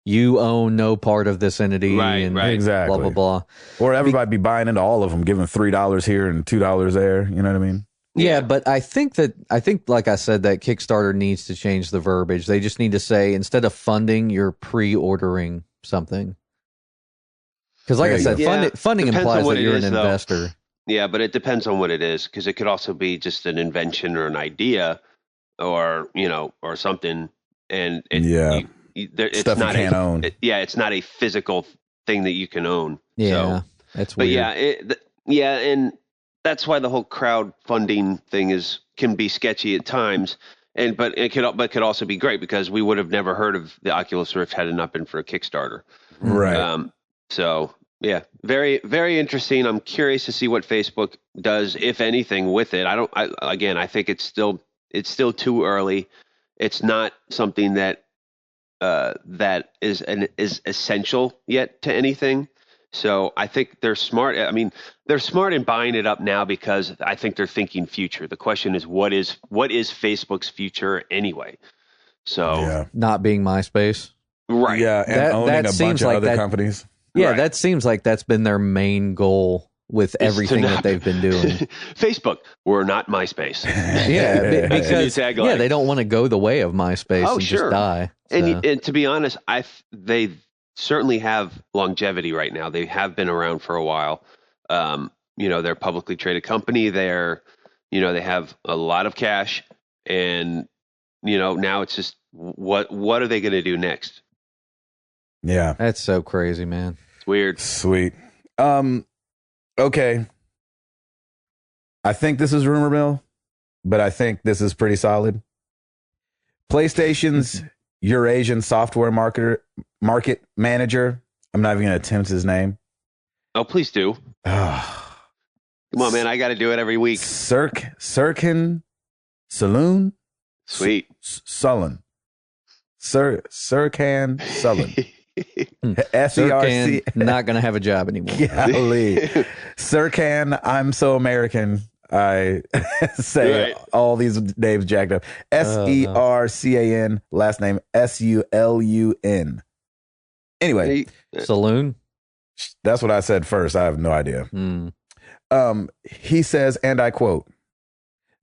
you own no part of this entity, and Exactly. blah, blah, blah. Or everybody be buying into all of them, giving $3 here and $2 there. You know what I mean? Yeah, but I think, like I said, that Kickstarter needs to change the verbiage. They just need to say, instead of funding, you're pre-ordering something. Because like I said, funding Depends implies on what that it you're is, an though. investor. Yeah, but it depends on what it is, because it could also be just an invention or an idea, or or something, and it's Stuff not you can't own. It's not a physical thing that you can own. Yeah, So, that's but weird. and that's why the whole crowdfunding thing can be sketchy at times, but it could also be great, because we would have never heard of the Oculus Rift had it not been for a Kickstarter. Right. So yeah, very, very interesting. I'm curious to see what Facebook does, if anything, with it. I think it's still too early. It's not something that is essential yet to anything. So I think they're smart. I mean, they're smart in buying it up now, because I think they're thinking future. The question is, what is Facebook's future anyway? So Not being MySpace. right. Yeah, and owning a bunch of other companies. Yeah, Right. that seems like that's been their main goal with everything that they've been doing. Facebook, we're not MySpace. Yeah, That's the new because tagline. they don't want to go the way of MySpace and just die. And to be honest, they certainly have longevity right now. They have been around for a while. They're a publicly traded company. They have a lot of cash, and now it's just what are they going to do next? Yeah. That's so crazy, man. It's weird. Sweet. Okay. I think this is rumor mill, but I think this is pretty solid. PlayStation's Eurasian software market manager. I'm not even going to attempt his name. Oh, please do. Come on, man. I got to do it every week. Sirkin Saloon? Sweet. Sullen. Sirkan Sullen. Sirkan not going to have a job anymore. Golly. Sirkan, I'm so American. I say all these names jacked up. Sercan, last name Sulun. Anyway. Saloon? That's what I said first. I have no idea. He says, and I quote,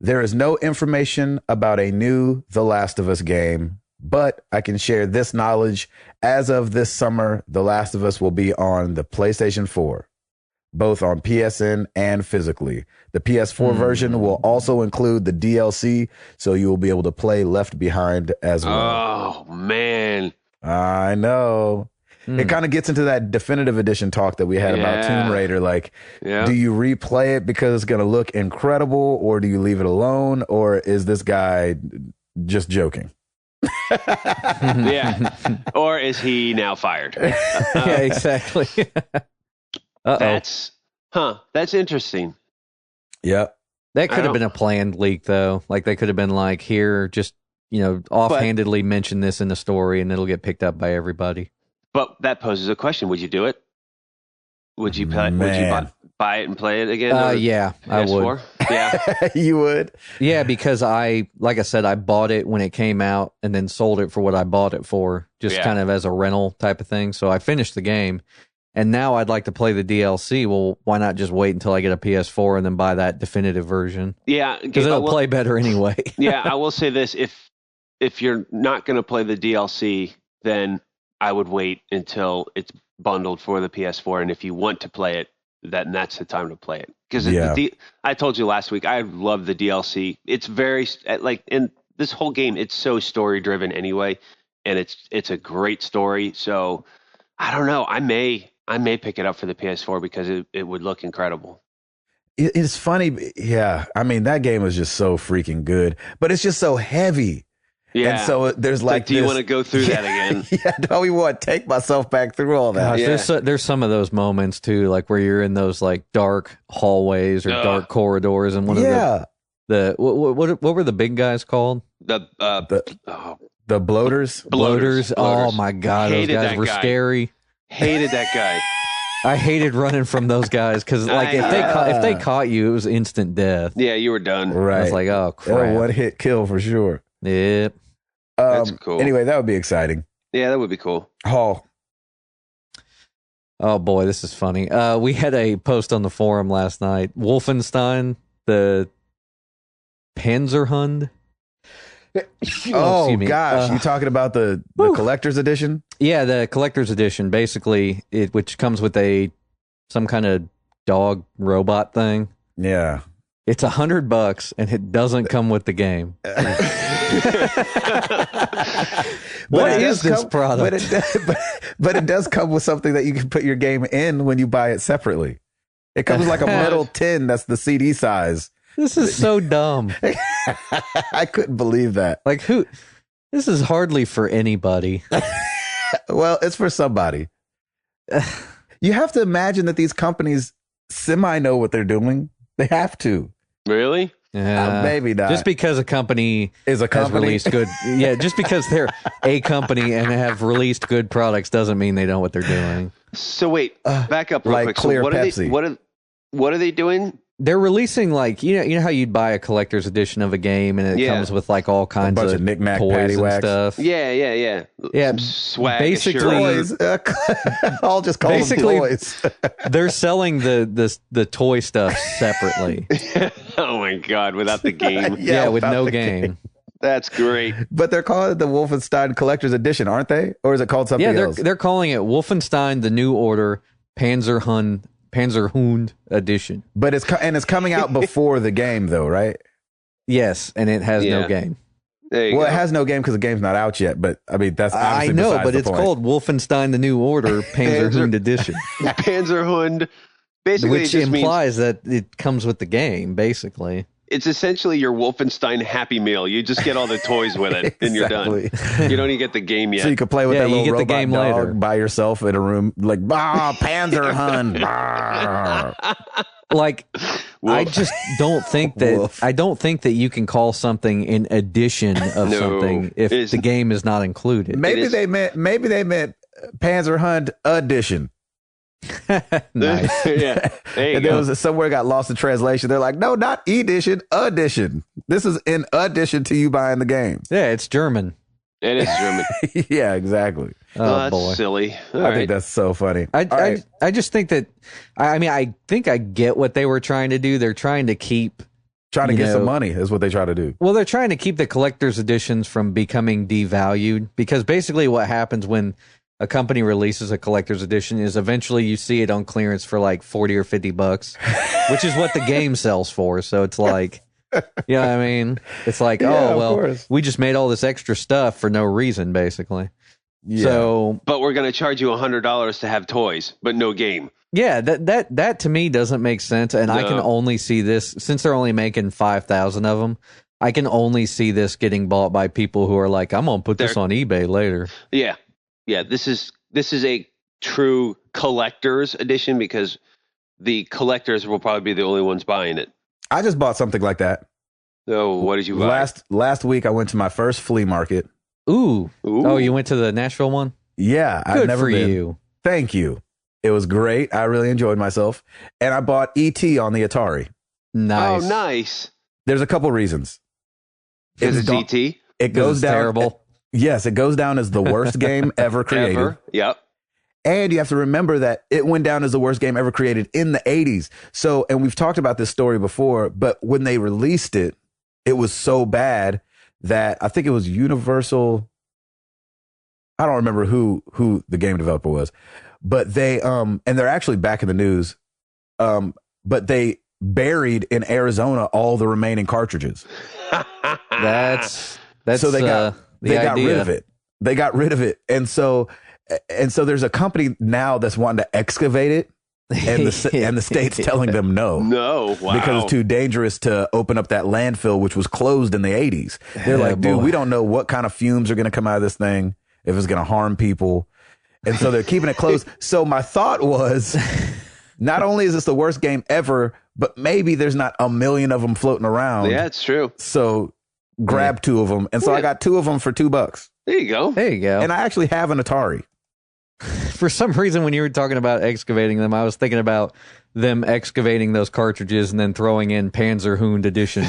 "There is no information about a new The Last of Us game, but I can share this knowledge. As of this summer, The Last of Us will be on the PlayStation 4, both on PSN and physically. The PS4 version will also include the DLC, so you will be able to play Left Behind as well." Oh, man. I know. It kind of gets into that definitive edition talk that we had about Tomb Raider. Like, do you replay it because it's going to look incredible, or do you leave it alone, or is this guy just joking? Yeah. Or is he now fired? Yeah, exactly. That's interesting. Yep. That could have been a planned leak, though. Like, they could have been like, here, just, offhandedly mention this in the story, and it'll get picked up by everybody. But that poses a question. Would you do it? Would you buy it and play it again? Yeah, I would. Yeah. You would? Yeah, because like I said, I bought it when it came out and then sold it for what I bought it for, just kind of as a rental type of thing. So I finished the game, and now I'd like to play the DLC. Well, why not just wait until I get a PS4 and then buy that definitive version? Yeah. Because it'll play better anyway. Yeah, I will say this. If you're not going to play the DLC, then I would wait until it's bundled for the PS4, and if you want to play it, then that's the time to play it. Because I told you last week, I love the DLC. It's very in this whole game, it's so story driven anyway, and it's a great story. So I don't know. I may pick it up for the PS4 because it would look incredible. It's funny, yeah. I mean, that game is just so freaking good, but it's just so heavy. Yeah. And so there's like, do you want to go through that again? Yeah, don't we want to take myself back through all that? Gosh, there's some of those moments too, like where you're in those like dark hallways or dark corridors, and one of the what were the big guys called? The bloaters. Bloaters. Oh my God, those guys were scary. Hated that guy. I hated running from those guys because, like, if they caught you, it was instant death. Yeah, you were done. Right. I was like, oh crap, one hit kill for sure. Yep. That's cool. Anyway, that would be exciting. Yeah, that would be cool. Hall. Oh boy, this is funny. We had a post on the forum last night. Wolfenstein, the Panzerhund. Oh gosh, you talking about the collector's edition? Yeah, the collector's edition. Basically, which comes with some kind of dog robot thing. Yeah, it's $100, and it doesn't come with the game. What is this product? But it does come with something that you can put your game in when you buy it separately. It comes like a little tin that's the CD size. This is so dumb. I couldn't believe that. Like, who? This is hardly for anybody. Well, it's for somebody. You have to imagine that these companies semi know what they're doing. They have to. Really? Yeah, maybe not. Just because a company has released good, just because they're a company and have released good products doesn't mean they know what they're doing. So wait, back up real like quick. Clear So Pepsi. what are they doing? They're releasing, like, you know how you'd buy a collector's edition of a game and it comes with like all kinds of knick-knack toys and stuff. Yeah. Some swag, basically toys. I'll just call them toys. They're selling the toy stuff separately. Oh my God, without the game. Yeah, with no game. That's great. But they're calling it the Wolfenstein Collector's Edition, aren't they? Or is it called something else? They're calling it Wolfenstein: The New Order Panzerhund Edition. But it's coming out before the game, though, right? Yes, and it has no game. It has no game because the game's not out yet. But I mean, that's obviously I know, but the it's point. called Wolfenstein: The New Order Panzerhund Edition. Panzerhund, basically, which implies that it comes with the game. Basically, it's essentially your Wolfenstein Happy Meal. You just get all the toys with it, and you're done. You don't even get the game yet. So you can play with that little robot game dog later by yourself in a room, like Panzerhund. Like, I just don't think that I don't think that you can call something an edition of something if the game is not included. Maybe they meant Panzerhund Edition. Nice. Yeah. There you and go. there was somewhere got lost in translation. They're like, no, not edition, edition. This is in addition to you buying the game. Yeah, it's German. It is German. Yeah, exactly. Oh, that's boy. silly. I think that's so funny. I just think that I think I get what they were trying to do. They're trying to get some money is what they try to do. Well, they're trying to keep the collector's editions from becoming devalued, because basically what happens when a company releases a collector's edition is eventually you see it on clearance for like $40 or $50, which is what the game sells for. So it's like, you know what I mean? It's like, we just made all this extra stuff for no reason, basically. Yeah. So, but we're going to charge you $100 to have toys, but no game. yeah, that to me doesn't make sense. And I can No. only see this, since they're only making 5,000 of them, I can only see this getting bought by people who are like, I'm going to put this on eBay later. Yeah. Yeah. This is a true collector's edition because the collectors will probably be the only ones buying it. I just bought something like that. So what did you buy? Last week, I went to my first flea market. Ooh. Oh, you went to the Nashville one? Yeah. Good I've never for been. you. Thank you. It was great. I really enjoyed myself. And I bought E.T. on the Atari. Nice. Oh, nice. There's a couple reasons. Because it's ET? It goes down terrible. Yes, it goes down as the worst game ever created. Ever? Yep. And you have to remember that it went down as the worst game ever created in the 80s. So, and we've talked about this story before, but when they released it, it was so bad that I think it was Universal. I don't remember who the game developer was, but they, and they're actually back in the news. But they buried in Arizona all the remaining cartridges. That's So they got idea. rid of it. They got rid of it. And so there's a company now that's wanting to excavate it, and the state's telling them no. No, wow. Because it's too dangerous to open up that landfill, which was closed in the 80s. They're like, dude, we don't know what kind of fumes are going to come out of this thing, if it's going to harm people. And so they're keeping it closed. So my thought was, not only is this the worst game ever, but maybe there's not a million of them floating around. Yeah, it's true. So grab two of them. And so I got two of them for $2. There you go. There you go. And I actually have an Atari. For some reason, when you were talking about excavating them, I was thinking about them excavating those cartridges and then throwing in Panzerhund Edition.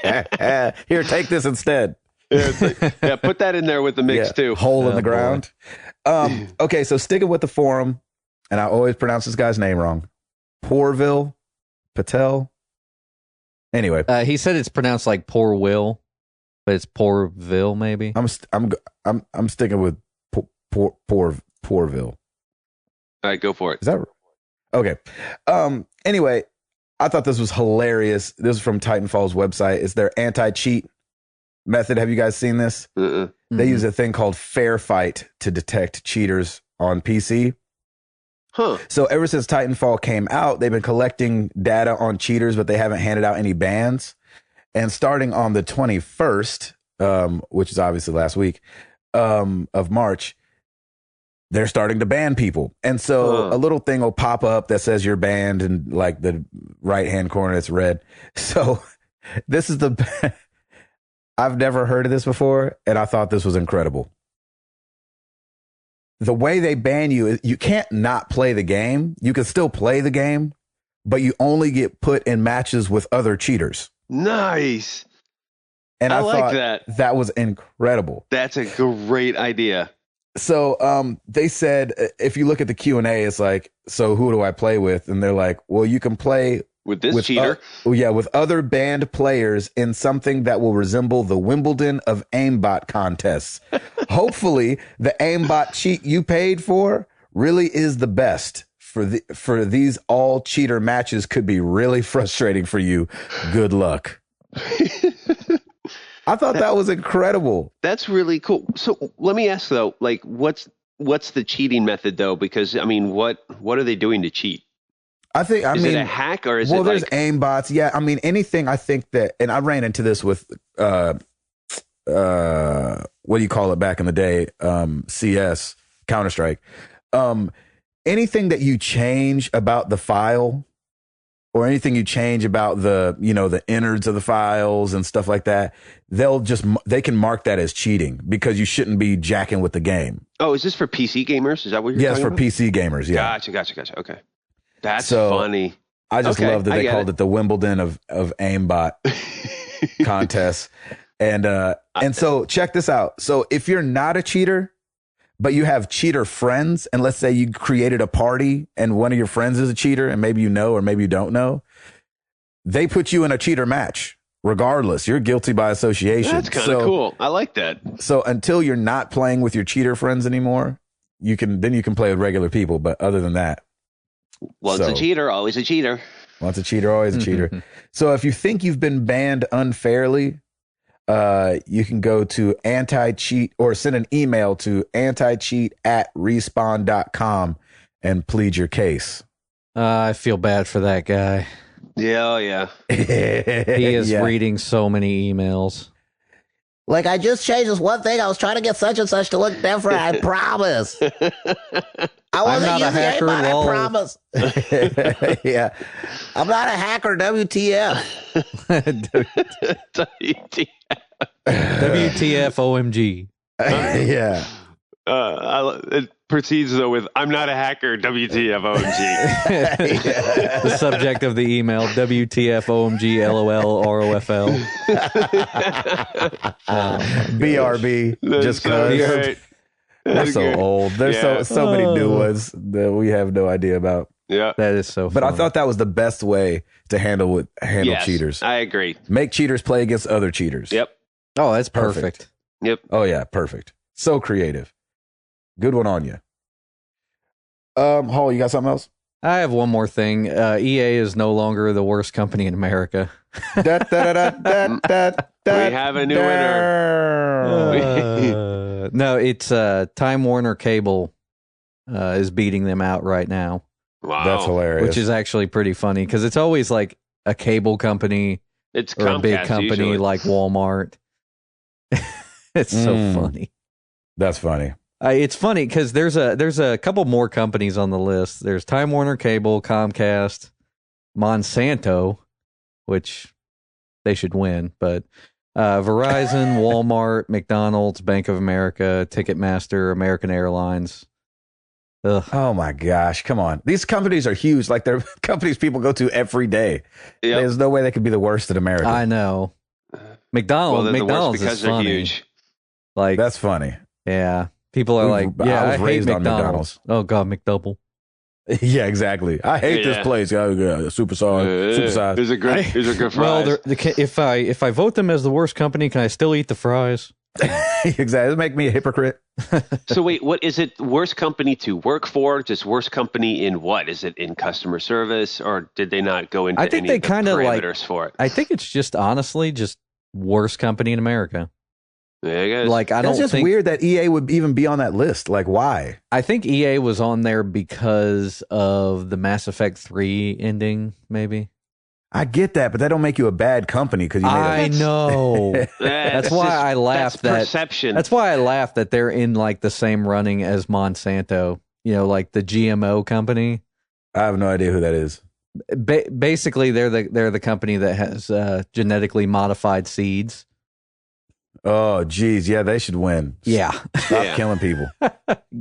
Here, take this instead. Yeah, put that in there with the mix too. Hole in the ground. Okay, so sticking with the forum, and I always pronounce this guy's name wrong. Porville Patel. Anyway, Uh, he said it's pronounced like Poor Will, but it's Porville maybe. I'm sticking with Porville. All right, go for it. Is that okay? Anyway, I thought this was hilarious. This is from Titanfall's website. It's their anti-cheat method. Have you guys seen this? They use a thing called Fair Fight to detect cheaters on PC. Huh. So ever since Titanfall came out, they've been collecting data on cheaters, but they haven't handed out any bans. And starting on the 21st, which is obviously last week, of March, they're starting to ban people. And so a little thing will pop up that says you're banned, and like the right-hand corner, it's red. So this is I've never heard of this before, and I thought this was incredible. The way they ban you, you can't not play the game. You can still play the game, but you only get put in matches with other cheaters. Nice. And I like thought that was incredible. That's a great idea. So they said, if you look at the Q&A, it's like, so who do I play with? And they're like, well, you can play with this cheater. With other banned players in something that will resemble the Wimbledon of Aimbot contests. Hopefully, the Aimbot cheat you paid for really is the best. For these all cheater matches could be really frustrating for you. Good luck. I thought that was incredible. That's really cool. So let me ask though, like what's the cheating method though? Because I mean, what are they doing to cheat? Is it a hack or is it there's aimbots. Yeah. I mean, anything I think that, and I ran into this with, what do you call it back in the day? CS, Counter-Strike. Anything that you change about the file or anything you change about the innards of the files and stuff like that, they can mark that as cheating because you shouldn't be jacking with the game. Oh, is this for PC gamers? Is that what you're talking about? Yes, for PC gamers. Yeah. Gotcha. Okay. That's funny. I just love that they called it the Wimbledon of Aimbot contest. And so check this out. So if you're not a cheater, but you have cheater friends, and let's say you created a party and one of your friends is a cheater and maybe you know or maybe you don't know, they put you in a cheater match. Regardless, you're guilty by association. That's kind of cool. I like that. So until you're not playing with your cheater friends anymore, you can play with regular people. But other than that, once a cheater, always a cheater. Once a cheater, always a cheater. So if you think you've been banned unfairly, you can go to anti-cheat or send an email to anticheat@respawn.com and plead your case. I feel bad for that guy. Yeah, oh yeah. He is reading so many emails. Like, I just changed this one thing. I was trying to get such and such to look different. I promise. I wasn't using hacker, anybody, lol. I promise. Yeah. I'm not a hacker, WTF. WTFOMG. Yeah. It proceeds though with "I'm not a hacker." WTFOMG. The subject of the email: WTFOMG LOL ROFL. BRB. Just so cause. great. They're so old. There's so many new ones that we have no idea about. Yeah, That is so But funny. I thought that was the best way to handle yes, cheaters. I agree. Make cheaters play against other cheaters. Yep. Oh, that's perfect. Yep. Oh yeah, perfect. So creative. Good one on you. Hall, you got something else? I have one more thing. EA is no longer the worst company in America. We have a new winner. No, it's Time Warner Cable is beating them out right now, Wow. That's hilarious. which is actually pretty funny because it's always like a cable company It's or a big Comcast company usually. like Walmart. It's so funny. That's funny. It's funny because there's a couple more companies on the list. There's Time Warner Cable, Comcast, Monsanto, which they should win, but Verizon, Walmart, McDonald's, Bank of America, Ticketmaster, American Airlines. Ugh. Oh my gosh, come on. These companies are huge. Like they're companies people go to every day. Yep. There's no way they could be the worst in America. I know. Well, McDonald's they're the worst McDonald's because is they're funny. huge. Like, That's funny. yeah, people are like, I yeah, was I hate raised on McDonald's. Oh God, McDouble. Yeah, exactly. I hate this Yeah. place. Oh, yeah, super size. These are good. These are good Well, fries. if I vote them as the worst company, can I still eat the fries? Exactly. It make me a hypocrite. So wait, what is it? Worst company to work for? Just worst company in what? Is it in customer service, or did they not go into I think any they of the kinda, like- parameters for it? I think it's just honestly just worst company in America. There you go. Like I It's don't just think weird that EA would even be on that list. Like, why? I think EA was on there because of the Mass Effect 3 ending, maybe. I get that, but that don't make you a bad company because you made I a know. That's why I laughed that's that perception. That's why I laughed that they're in like the same running as Monsanto, like the GMO company. I have no idea who that is. Basically, they're the company that has genetically modified seeds. Oh, geez. Yeah, they should win. Yeah. Stop killing people.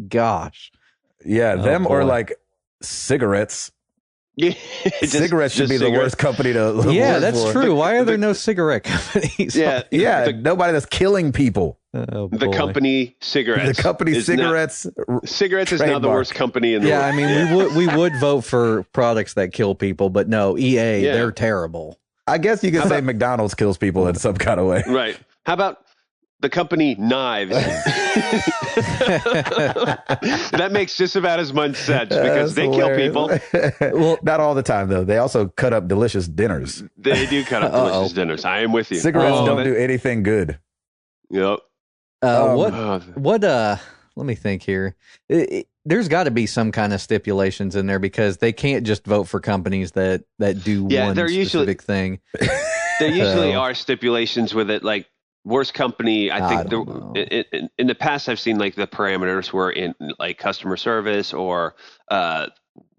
Gosh. Yeah, them or boy. like cigarettes. Yeah, Cigarettes should be the worst company to Yeah, work that's for. true. Why are there no cigarette companies? Yeah, Yeah, nobody that's killing people. Oh, the boy. company cigarettes. The company is cigarettes. cigarettes is now the trademark. worst company in the Yeah, world. I mean, we would vote for products that kill people, but no, EA, Yeah. they're terrible. I guess you could How say about- McDonald's kills people in some kind of way. Right. How about the company knives? That makes just about as much sense because That's they kill people. Well, not all the time though. They also cut up delicious dinners. They do cut up delicious dinners. I am with you. Cigarettes Oh, don't do anything good. Yep. What Oh, let me think here. There's got to be some kind of stipulations in there because they can't just vote for companies that do Yeah, one they're usually- specific thing. there usually So- are stipulations with it, like worst company. I think don't know. in the past I've seen like the parameters were in like customer service or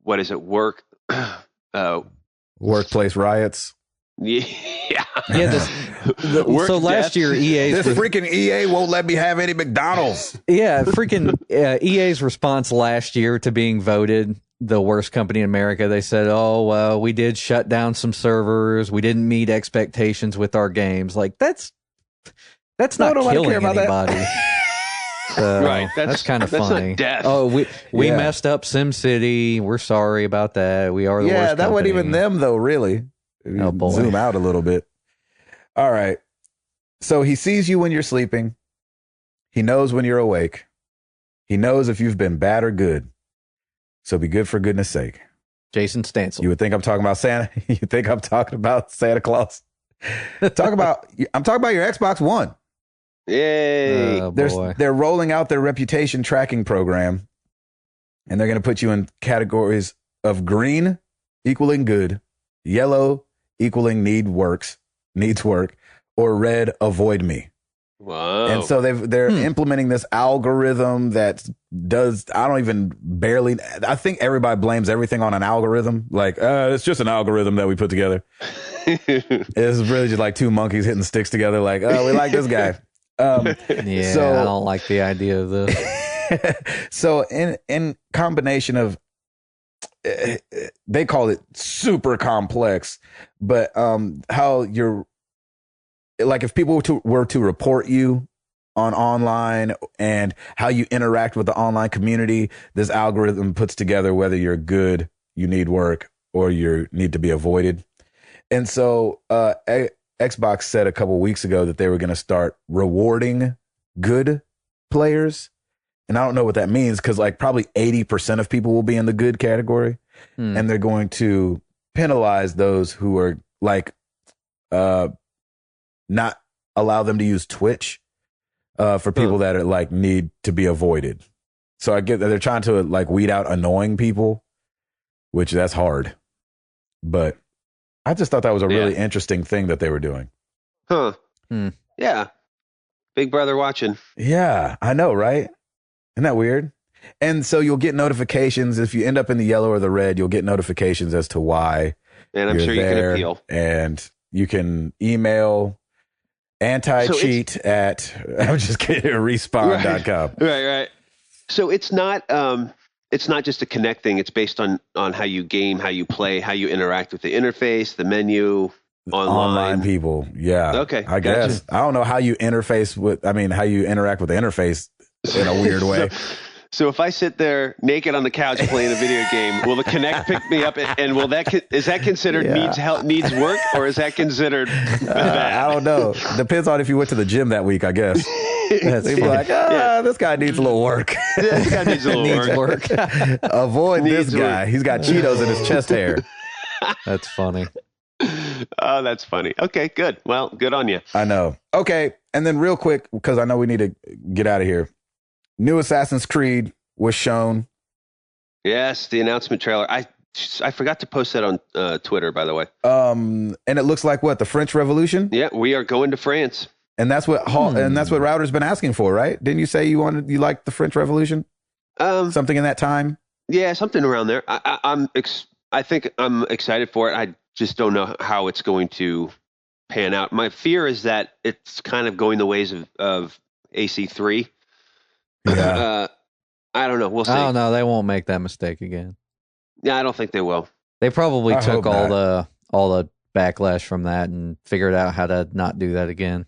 what is it? Work. Workplace riots. Yeah. Yeah, Work so last deaths. year EA's This freaking EA won't let me have any McDonald's. freaking EA's response last year to being voted the worst company in America, they said, "Oh, well, we did shut down some servers. We didn't meet expectations with our games." Like that's not nobody care killing about that. anybody. So, Right, that's kind of that's not funny. death. Oh, we Yeah. messed up SimCity. We're sorry about that. We are the worst. Yeah, that wasn't even company. them though, really. If you Oh, boy. Zoom out a little bit. All right. So he sees you when you're sleeping. He knows when you're awake. He knows if you've been bad or good. So be good for goodness sake. Jason Stansel. You would think I'm talking about Santa. You think I'm talking about Santa Claus? I'm talking about your Xbox One. Yay! Oh, boy. They're rolling out their reputation tracking program, and they're going to put you in categories of green equaling good, yellow equaling needs work, or red avoid me. Wow! And so they're implementing this algorithm that does, I think everybody blames everything on an algorithm. Like, it's just an algorithm that we put together. It's really just like two monkeys hitting sticks together. Like, we like this guy. I don't like the idea of this. So in combination of, they call it super complex, but how you're, like, if people were to report you on online and how you interact with the online community, this algorithm puts together whether you're good, you need work, or you need to be avoided. And so Xbox said a couple weeks ago that they were going to start rewarding good players. And I don't know what that means, because like probably 80% of people will be in the good category. And they're going to penalize those who are like, not allow them to use Twitch for people that are like need to be avoided. So I get that they're trying to like weed out annoying people, which that's hard. But I just thought that was a really interesting thing that they were doing. Yeah. Big brother watching. Yeah, I know, right? Isn't that weird? And so you'll get notifications if you end up in the yellow or the red. You'll get notifications as to why. And I'm sure you can appeal. And you can email anti-cheat at, I'm just kidding, respawn.com. Right. So it's not just a connect thing. It's based on how you game, how you play, how you interact with the interface, the menu, online people. Yeah. Okay. I guess. Gotcha. I don't know how you how you interact with the interface in a weird way. So if I sit there naked on the couch playing a video game, will the Kinect pick me up? And is that considered needs work, or is that considered I don't know. Depends on if you went to the gym that week, I guess. They'd be like, this guy needs a little work. This guy needs a little work. Avoid this guy. Work. He's got Cheetos in his chest hair. That's funny. Oh, that's funny. Okay, good. Well, good on you. I know. Okay, and then real quick, because I know we need to get out of here. New Assassin's Creed was shown. Yes, the announcement trailer. I forgot to post that on Twitter, by the way. And it looks like what, the French Revolution? Yeah, we are going to France. And that's what Router's been asking for, right? Didn't you say you liked the French Revolution? Something in that time? Yeah, something around there. I think I'm excited for it. I just don't know how it's going to pan out. My fear is that it's kind of going the ways of AC3. Yeah. I don't know. We'll see. I don't know. They won't make that mistake again. Yeah, I don't think they will. They probably took all the backlash from that and figured out how to not do that again.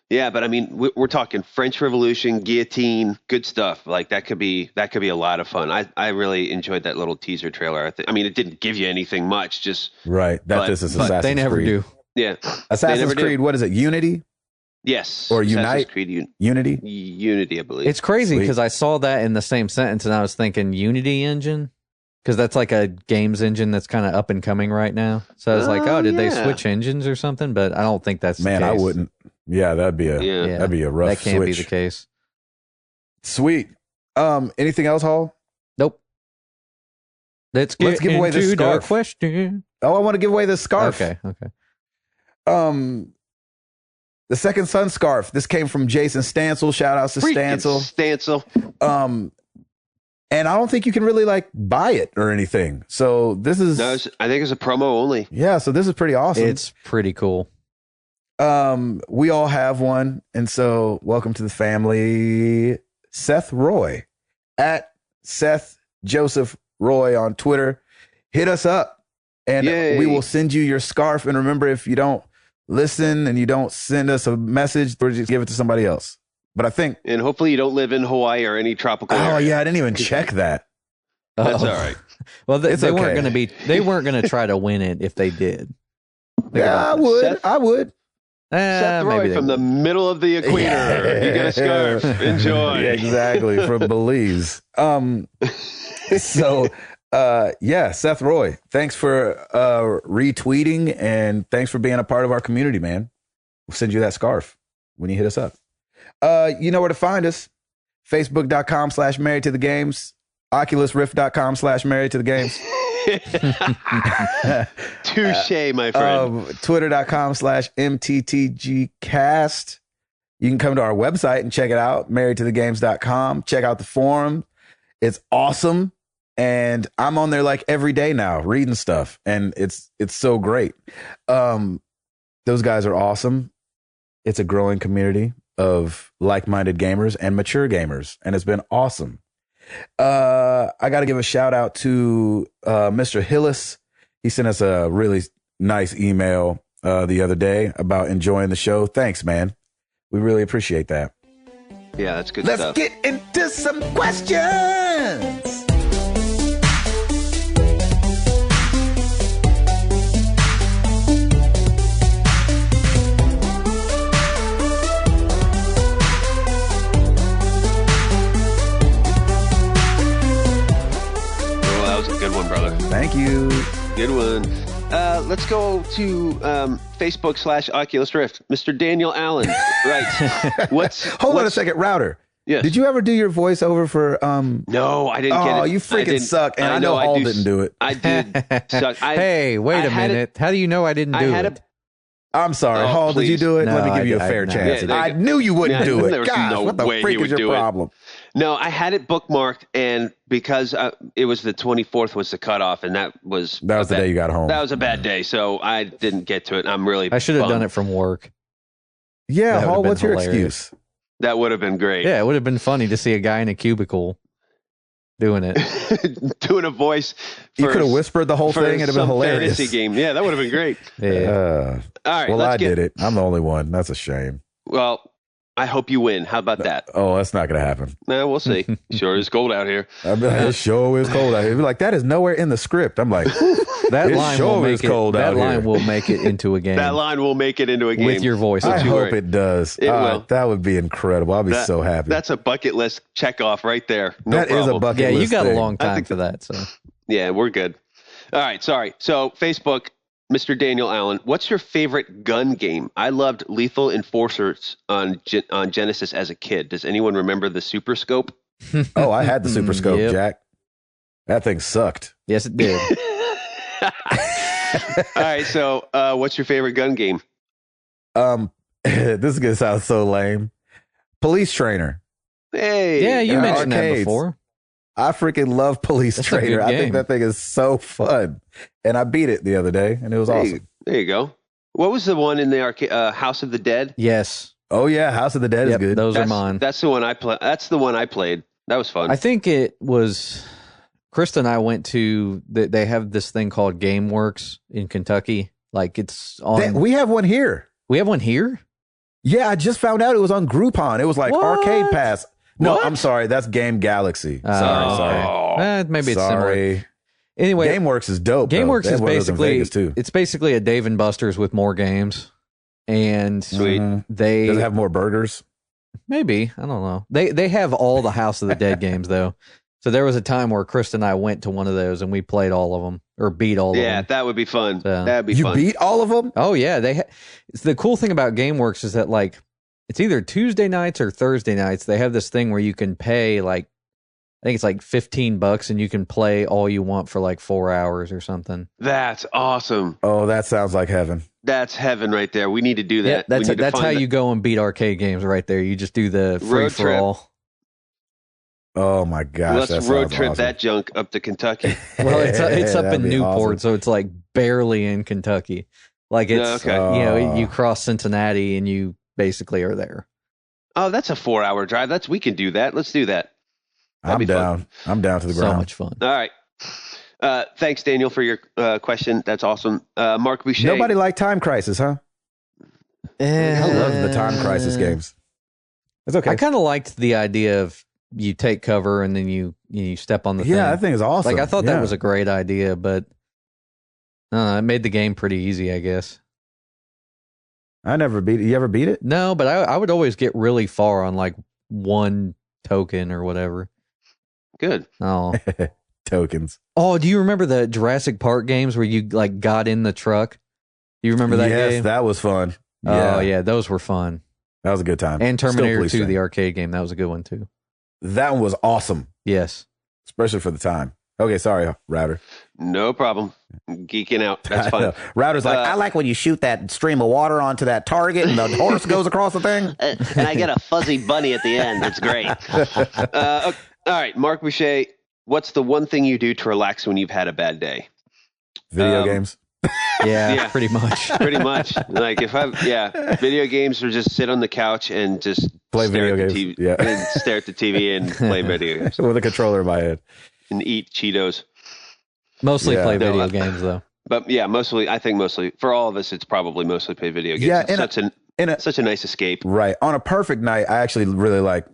Yeah, but I mean, we're talking French Revolution, guillotine, good stuff. Like that could be a lot of fun. I really enjoyed that little teaser trailer. I mean, it didn't give you anything much, just right. This is Assassin's Creed. They never do. Yeah, Assassin's Creed. What is it? Unity? Yes. Or Unite? Unity? Unity, I believe. It's crazy because I saw that in the same sentence and I was thinking Unity engine, because that's like a games engine that's kind of up and coming right now. So I was like, did they switch engines or something? But I don't think that's the case. I wouldn't. Yeah, that'd be a rough switch. That can't be the case. Sweet. Anything else, Hall? Nope. Let's give away the scarf. Question. Oh, I want to give away the scarf. Okay. The Second Son scarf. This came from Jason Stansel. Shout outs to Stansel. And I don't think you can really like buy it or anything. So this is. No, I think it's a promo only. Yeah, so this is pretty awesome. It's pretty cool. We all have one, and so welcome to the family. Seth Roy at Seth Joseph Roy on Twitter. Hit us up, and we will send you your scarf. And remember, if you don't listen and you don't send us a message, we'll just give it to somebody else. But I think, and hopefully you don't live in Hawaii or any tropical area. Oh yeah, I didn't even check that. That's all right. Well, they weren't going to be. They weren't going to try to win it if they did. I would. Seth Roy from the middle of the equator. Yeah. You get a scarf. Enjoy. Yeah, exactly, from Belize. So Yeah, Seth Roy, thanks for retweeting and thanks for being a part of our community, man. We'll send you that scarf when you hit us up. You know where to find us. Facebook.com/married to the games. OculusRift.com/married to the games. Touche, my friend. Twitter.com/MTTGcast. You can come to our website and check it out, marriedtothegames.com. Check out the forum. It's awesome. And I'm on there like every day now reading stuff. And it's so great. Those guys are awesome. It's a growing community of like-minded gamers and mature gamers. And it's been awesome. I got to give a shout out to Mr. Hillis. He sent us a really nice email the other day about enjoying the show. Thanks, man. We really appreciate that. Yeah, that's good stuff. Let's get into some questions. Good one, brother. Thank you. Good one. Let's go to Facebook/Oculus Rift. Mr. Daniel Allen. Right. Hold on a second, Router. Yes. Did you ever do your voiceover for No, I didn't get it. Oh, you freaking suck. And I know Hall didn't do it. I did suck. Hey, wait a minute. How do you know I didn't do it? I'm sorry. Hall, did you do it? No, Let me give you a fair chance. I knew you wouldn't do it. Gosh, what the freak is your problem? No, I had it bookmarked, and because it was the 24th was the cutoff, and that was the day you got home. That was a bad day, so I didn't get to it. I'm really I should have done it from work. Yeah, Hall, what's your excuse? That would have been great. Yeah, it would have been funny to see a guy in a cubicle doing it. Doing a voice. You could have whispered the whole thing. It'd have been hilarious. Fantasy game. Yeah, that would have been great. Yeah. All right. Well, I did it. I'm the only one. That's a shame. Well, I hope you win. How about that? Oh, that's not going to happen. No, we'll see. Sure is cold out here. It sure is cold out here. Be like, that is nowhere in the script. I'm like, that line will make it into a game. That line will make it into a game with your voice. I hope it does. It will. That would be incredible. I'll be so happy. That's a bucket list check off right there. That is a bucket list. Yeah, you got a long time for that. So yeah, we're good. All right, sorry. So Facebook. Mr. Daniel Allen, what's your favorite gun game? I loved Lethal Enforcers on Genesis as a kid. Does anyone remember the Super Scope? Oh, I had the Super Scope, yep. Jack. That thing sucked. Yes, it did. All right, so what's your favorite gun game? This is going to sound so lame. Police Trainer. Hey. Yeah, you mentioned that before. I freaking love Police Trainer. I think that thing is so fun. And I beat it the other day, and it was awesome. There you go. What was the one in the arcade? House of the Dead? Yes. Oh, yeah. House of the Dead is good. Those are mine. That's the one I play. That's the one I played. That was fun. I think it was Krista and I went to, they have this thing called GameWorks in Kentucky. Like it's on. We have one here. We have one here? Yeah, I just found out it was on Groupon. It was like Arcade Pass. No, What? I'm sorry. That's Game Galaxy. Sorry. Maybe it's similar. Anyway, GameWorks is dope. GameWorks is basically too. It's basically a Dave and Buster's with more games, and Sweet. They does it have more burgers? Maybe, I don't know. They have all the House of the Dead games though. So there was a time where Chris and I went to one of those and we played all of them or beat all of them. Yeah, that would be fun. So, That'd be fun. You beat all of them? Oh yeah, the cool thing about GameWorks is that like it's either Tuesday nights or Thursday nights. They have this thing where you can pay like I think it's like $15 and you can play all you want for like 4 hours or something. That's awesome. Oh, that sounds like heaven. That's heaven right there. We need to do that. Yeah, that's how you go and beat arcade games right there. You just do the free for all. Oh my gosh. Let's road trip that junk up to Kentucky. Well, it's up in Newport, awesome. So it's like barely in Kentucky. Like it's you cross Cincinnati and you basically are there. Oh, that's a 4-hour drive. We can do that. Let's do that. I'm down. I'm down to the ground. So much fun. All right. Thanks, Daniel, for your question. That's awesome. Mark Boucher. Nobody liked Time Crisis, huh? I love the Time Crisis games. It's okay. I kind of liked the idea of you take cover and then you step on the thing. Yeah, that thing is awesome. Like I thought that was a great idea, but it made the game pretty easy, I guess. I never beat it. You ever beat it? No, but I would always get really far on like one token or whatever. Good. Oh, tokens. Oh, do you remember the Jurassic Park games where you like got in the truck? You remember that game? Yes, that was fun. Oh, yeah, those were fun. That was a good time. And Terminator 2, the arcade game, that was a good one too. That one was awesome. Yes. Especially for the time. Okay, sorry, Router. No problem. Geeking out. That's fine. Router's like, I like when you shoot that stream of water onto that target and the horse goes across the thing. And I get a fuzzy bunny at the end. It's great. All right, Mark Boucher, what's the one thing you do to relax when you've had a bad day? Video games. Yeah, pretty much. Pretty much. Like video games or just sit on the couch and just play video games. And stare at the TV and play video games. With a controller in my head. And eat Cheetos. Mostly play video games, though. But yeah, mostly for all of us, it's probably mostly play video games. Yeah, it's such a nice escape. Right. On a perfect night, I actually really like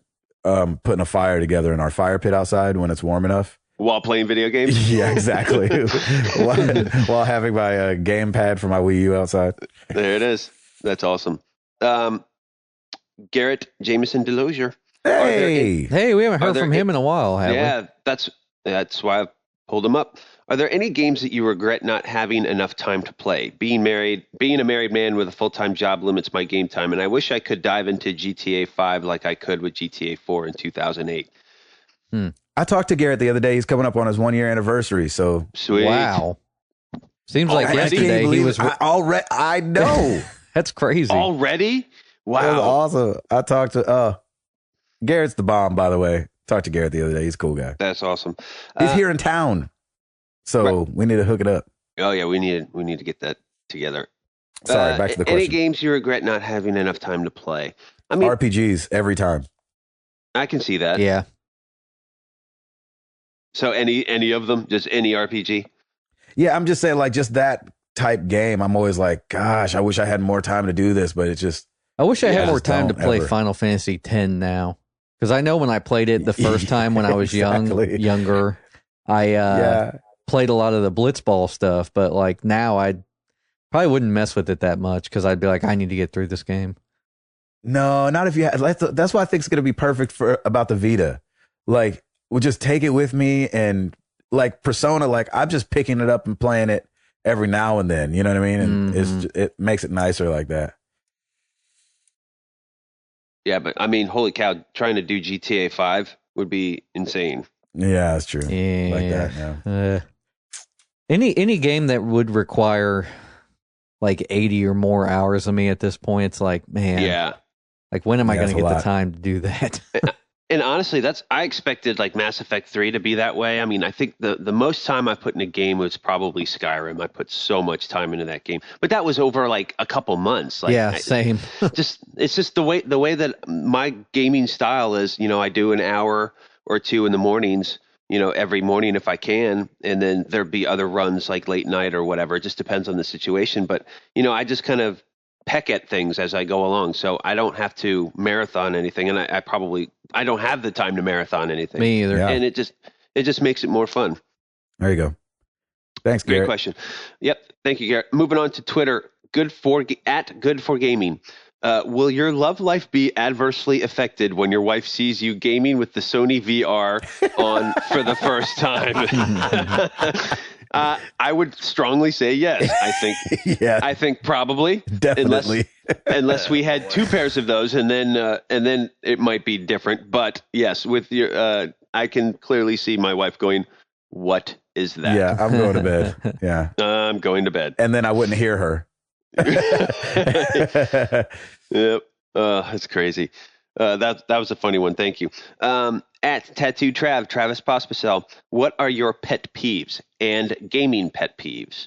putting a fire together in our fire pit outside when it's warm enough. While playing video games? Yeah, exactly. while having my game pad for my Wii U outside. There it is. That's awesome. Garrett Jameson Delosier. Hey, we haven't heard from him in a while, have we? Yeah, that's why I pulled him up. Are there any games that you regret not having enough time to play? Being a married man with a full-time job limits my game time, and I wish I could dive into GTA 5 like I could with GTA 4 in 2008. I talked to Garrett the other day. He's coming up on his 1-year anniversary. So sweet. Wow. Seems like yesterday he was already. I know. That's crazy. Already? Wow. That was awesome. I talked to Garrett's the bomb, by the way. Talked to Garrett the other day. He's a cool guy. That's awesome. He's here in town, so we need to hook it up. Oh yeah, we need to get that together. Sorry, back to the question. Any games you regret not having enough time to play? I mean, RPGs every time. I can see that. Yeah. So any of them, just any RPG? Yeah, I'm just saying, like, just that type game. I'm always like, gosh, I wish I had more time to do this, but it's just. I wish I had more time to play Final Fantasy X now. Because I know when I played it the first time when I was younger, I played a lot of the Blitzball stuff, but like now I probably wouldn't mess with it that much because I'd be like, I need to get through this game. No, not if you had. That's why I think it's going to be perfect about the Vita. Like, we'll just take it with me, and like Persona, like I'm just picking it up and playing it every now and then. You know what I mean? And it makes it nicer like that. Yeah, but I mean, holy cow, trying to do GTA 5 would be insane. Yeah, that's true. Yeah. Like that, yeah. Any game that would require like 80 or more hours of me at this point, it's like, man. Yeah. Like, when am I going to get the time to do that? And honestly, I expected like Mass Effect 3 to be that way. I mean, I think the most time I put in a game was probably Skyrim. I put so much time into that game, but that was over like a couple months. Like, yeah, same. It's just the way that my gaming style is. You know, I do an hour or two in the mornings, you know, every morning if I can, and then there'd be other runs like late night or whatever. It just depends on the situation. But you know, I just kind of peck at things as I go along, so I don't have to marathon anything, and I don't have the time to marathon anything. Me either. Yeah. And it just makes it more fun. There you go. Thanks, Garrett. Great question. Yep. Thank you, Garrett. Moving on to Twitter, Good for Gaming. Will your love life be adversely affected when your wife sees you gaming with the Sony VR on for the first time? I would strongly say yes. I think. Yeah. I think probably. Definitely. Unless we had two pairs of those, and then it might be different. But yes, with your, I can clearly see my wife going, "What is that?" Yeah, I'm going to bed. Yeah, I'm going to bed, and then I wouldn't hear her. Yep. That's crazy. That was a funny one. Thank you. At Tattoo Travis Pospisil, what are your pet peeves and gaming pet peeves?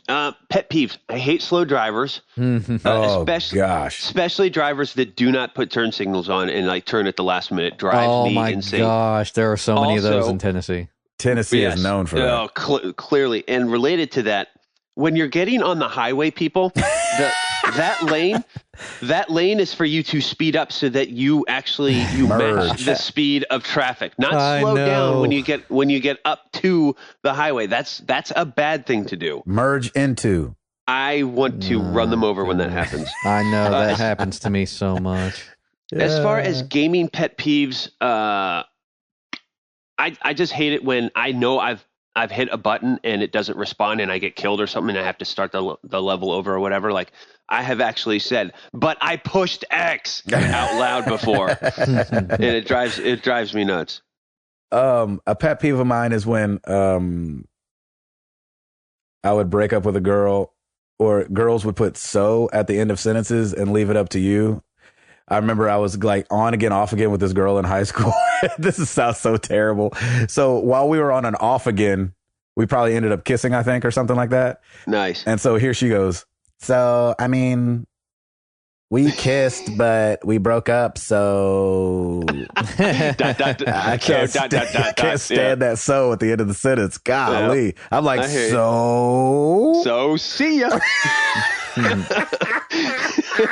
Pet peeves. I hate slow drivers. Especially drivers that do not put turn signals on and like turn at the last minute. Drives me insane. Oh my gosh, there are so many of those in Tennessee. Tennessee is known for that. Clearly, and related to that, when you're getting on the highway, people, that lane is for you to speed up so that you match the speed of traffic, not slow down when you get up to the highway. That's a bad thing to do. Merge into. I want to run them over when that happens. I know that happens to me so much. As far as gaming pet peeves, I just hate it when I know I've hit a button and it doesn't respond and I get killed or something and I have to start the level over or whatever. Like I have actually said, but I pushed X out loud before, and it drives me nuts. A pet peeve of mine is when I would break up with a girl, or girls would put "so" at the end of sentences and leave it up to you. I remember I was like on again, off again with this girl in high school. Sounds so terrible. So while we were on an off again, we probably ended up kissing, I think, or something like that. Nice. And so here she goes. So, I mean, we kissed, but we broke up. So I can't stand that "so" at the end of the sentence. Golly. Yeah. I'm like, so see ya.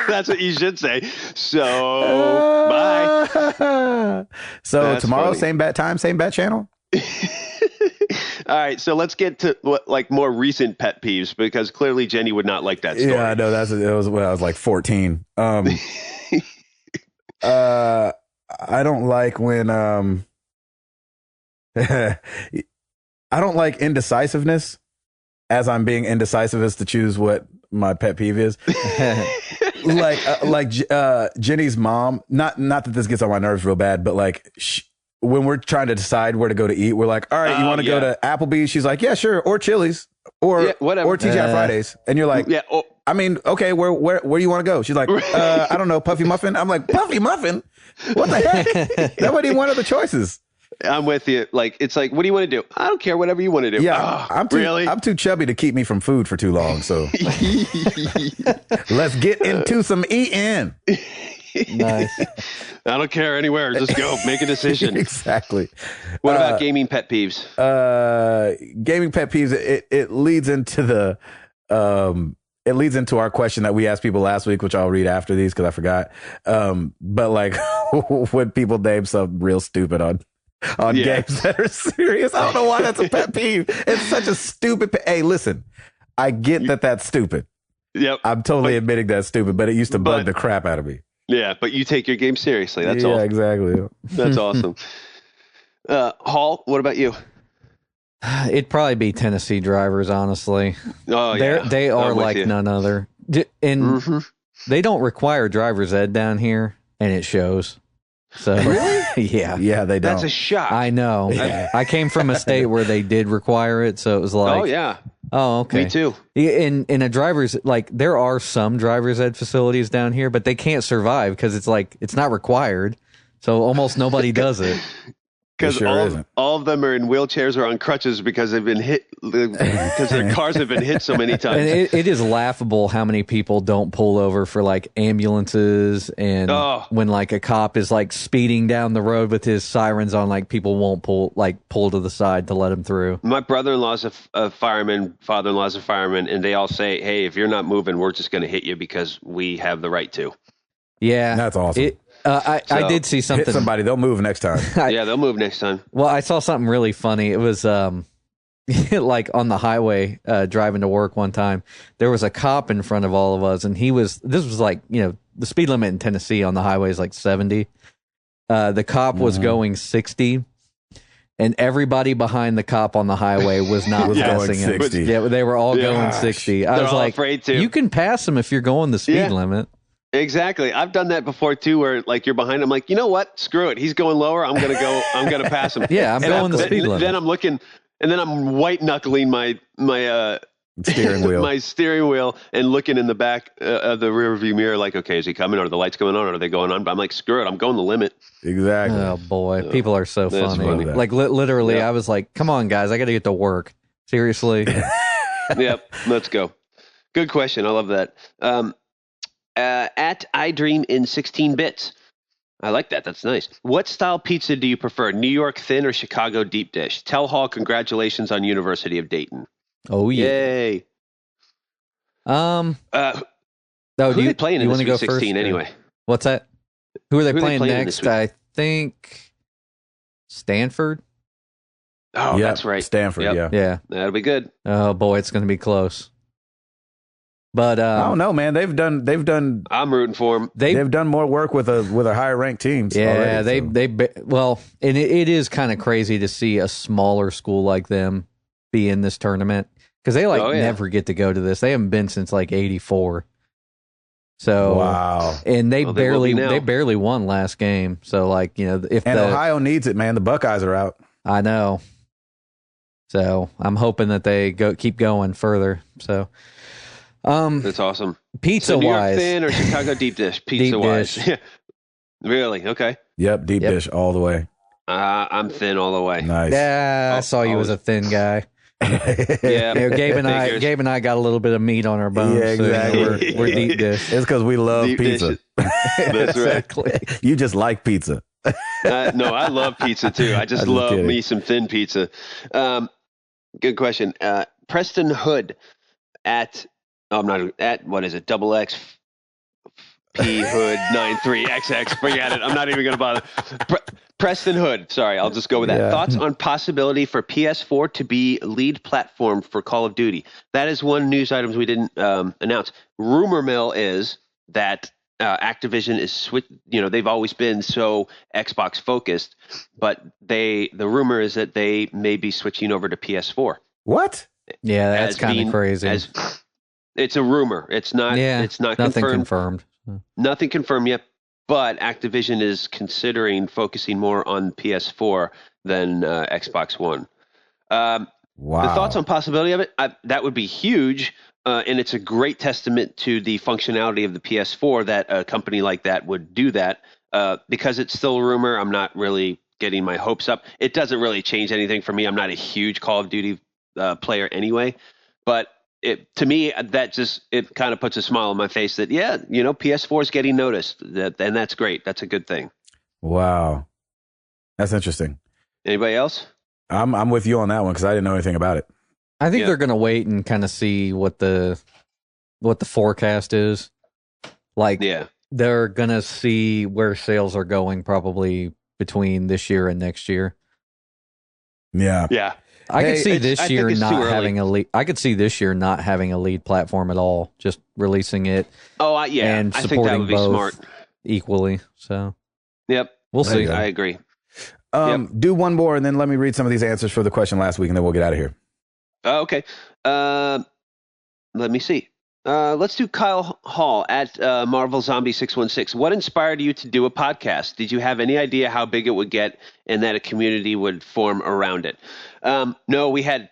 That's what you should say. So, bye. So That's tomorrow, funny. same bat time, same bat channel. All right, so let's get to like more recent pet peeves, because clearly Jenny would not like that story. Yeah, I know. It was when I was like 14. I don't like when I don't like indecisiveness, as I'm being indecisive as to choose what my pet peeve is. like Jenny's mom. Not that this gets on my nerves real bad, but like when we're trying to decide where to go to eat, we're like, all right, you want to go to Applebee's? She's like, yeah, sure, or Chili's, or whatever, or TGI Fridays, and you're like, yeah. I mean, okay, where do you want to go? She's like, I don't know, Puffy Muffin. I'm like, Puffy Muffin? What the heck? That wasn't even one of the choices. I'm with you. Like, it's like, what do you want to do? I don't care, whatever you want to do. Yeah, I'm too chubby to keep me from food for too long. So let's get into some eating. Nice. I don't care anywhere. Just go make a decision. Exactly. What about gaming pet peeves? Gaming pet peeves. It leads into the it leads into our question that we asked people last week, which I'll read after these because I forgot. But like when people name something real stupid on games that are serious, I don't know why that's a pet peeve. It's such a stupid. Hey, listen, I get that that's stupid. Yep, I'm totally admitting that's stupid, but it used to bug the crap out of me. Yeah, but you take your game seriously. That's all. Yeah, exactly. That's awesome. Hall, what about you? It'd probably be Tennessee drivers, honestly. Oh, yeah. They are like none other. And they don't require driver's ed down here, and it shows. So really? Yeah, they don't. That's a shock. I know. Yeah. I came from a state where they did require it, so it was like, oh yeah. Oh, okay. Me too. In a driver's, like, there are some driver's ed facilities down here, but they can't survive because it's like, it's not required. So almost nobody does it. Because all of them are in wheelchairs or on crutches because they've been hit, because their cars have been hit so many times. And it is laughable how many people don't pull over for like ambulances, and when like a cop is like speeding down the road with his sirens on, like people won't pull to the side to let him through. My brother-in-law's a fireman, father-in-law's a fireman, and they all say, "Hey, if you're not moving, we're just going to hit you because we have the right to." Yeah, that's awesome. I did see something. Hit somebody, they'll move next time. Yeah, they'll move next time. Well, I saw something really funny. It was like on the highway driving to work one time. There was a cop in front of all of us, and this was like, the speed limit in Tennessee on the highway is like 70. The cop was going 60, and everybody behind the cop on the highway was not passing him. 60. Yeah, they were all going 60. I was like, afraid to. You can pass them if you're going the speed limit. Exactly. I've done that before too, where like you're behind. I'm like, you know what? Screw it. He's going lower. I'm gonna pass him. Yeah, I'm going the speed limit. Then I'm looking, and then I'm white knuckling my steering wheel, my steering wheel, and looking in the back of the rear view mirror, like, okay, is he coming? Are the lights going on? Or are they going on? But I'm like, screw it. I'm going the limit. Exactly. Oh boy, people are so funny. Like literally, I was like, come on, guys, I got to get to work. Seriously. Yep. Let's go. Good question. I love that. At I Dream in 16 bits. I like that. That's nice. What style pizza do you prefer? New York thin or Chicago deep dish? Tell Hall congratulations on University of Dayton. Oh yeah. Yay. Who are they playing in this Sweet 16 first, anyway? What's that? Who are they playing next? I think Stanford. Oh, that's right. Stanford, yeah. That'll be good. Oh boy, it's going to be close. But I don't know, man. They've done. I'm rooting for them. They've done more work with a higher ranked teams. Yeah, already, well, and it is kind of crazy to see a smaller school like them be in this tournament because they never get to go to this. They haven't been since like '84. So wow, and they barely won last game. So like Ohio needs it, man. The Buckeyes are out. I know. So I'm hoping that they keep going further. So. That's awesome. Pizza so New wise, York thin or Chicago deep dish? Pizza wise, yeah. Really? Okay. Yep, deep dish all the way. I'm thin all the way. Nice. Yeah, I saw you as a thin guy. Yeah, Gabe and I got a little bit of meat on our bones. Yeah, exactly. So we're deep dish. It's because we love deep pizza. That's exactly. right. You just like pizza. No, I love pizza too. I just love kidding. me some thin pizza. Good question. Preston Hood at. I'm not at what is it? Double X P Hood 93XX. Forget it. I'm not even going to bother. Preston Hood. Sorry, I'll just go with that. Yeah. Thoughts on possibility for PS4 to be lead platform for Call of Duty? That is one news item we didn't announce. Rumor mill is that Activision is they've always been so Xbox focused, but the rumor is that they may be switching over to PS4. What? Yeah, that's kind of crazy. It's a rumor. It's not. Yeah, it's not nothing confirmed. Nothing confirmed yet. But Activision is considering focusing more on PS4 than Xbox One. Wow. The thoughts on possibility of it? That would be huge, and it's a great testament to the functionality of the PS4 that a company like that would do that. Because it's still a rumor, I'm not really getting my hopes up. It doesn't really change anything for me. I'm not a huge Call of Duty player anyway, but to me, it kind of puts a smile on my face that, PS4 is getting noticed, and that's great. That's a good thing. Wow. That's interesting. Anybody else? I'm with you on that one because I didn't know anything about it. I think they're going to wait and kind of see what the forecast is. Like, they're going to see where sales are going probably between this year and next year. Yeah. Yeah. I could see this year not having a lead. I could see this year not having a lead platform at all. Just releasing it. Oh, yeah. And I supporting think that would be both smart equally. So, yep, we'll see. I agree. Do one more, and then let me read some of these answers for the question last week, and then we'll get out of here. Okay. Let me see. Let's do Kyle Hall at Marvel Zombie 616. What inspired you to do a podcast? Did you have any idea how big it would get and that a community would form around it? No, we had.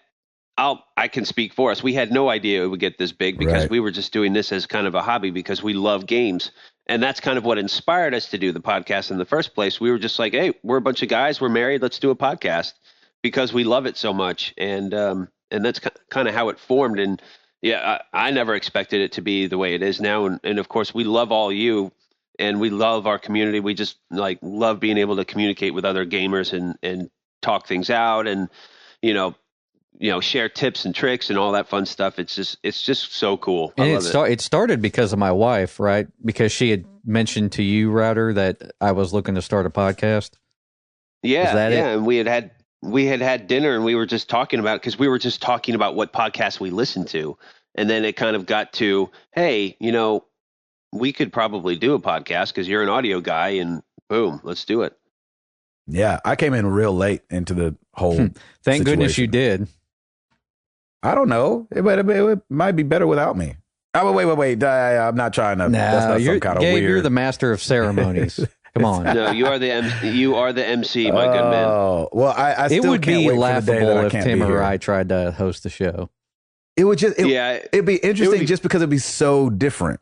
I can speak for us. We had no idea it would get this big because we were just doing this as kind of a hobby because we love games. And that's kind of what inspired us to do the podcast in the first place. We were just like, hey, we're a bunch of guys. We're married. Let's do a podcast because we love it so much. And that's kind of how it formed. And yeah, I never expected it to be the way it is now. And of course, we love all you and we love our community. We just love being able to communicate with other gamers and talk things out and, share tips and tricks and all that fun stuff. It's just so cool. And it started because of my wife, right? Because she had mentioned to you, Router, that I was looking to start a podcast. Yeah. Is that it? And we had dinner and we were just talking about, because we were just talking about what podcasts we listened to. And then it kind of got to, hey, we could probably do a podcast because you're an audio guy and boom, let's do it. Yeah. I came in real late into the whole Thank goodness you did. I don't know. It might be better without me. Oh, wait. I'm not trying to. That's not some kind of Gabe, weird. you're the master of ceremonies. Come on. No, you are the MC, my good man. Oh, well, I still it would can't be wait laughable for the day that I if can't Tim be or here. I tried to host the show. It would it'd be interesting just because it'd be so different.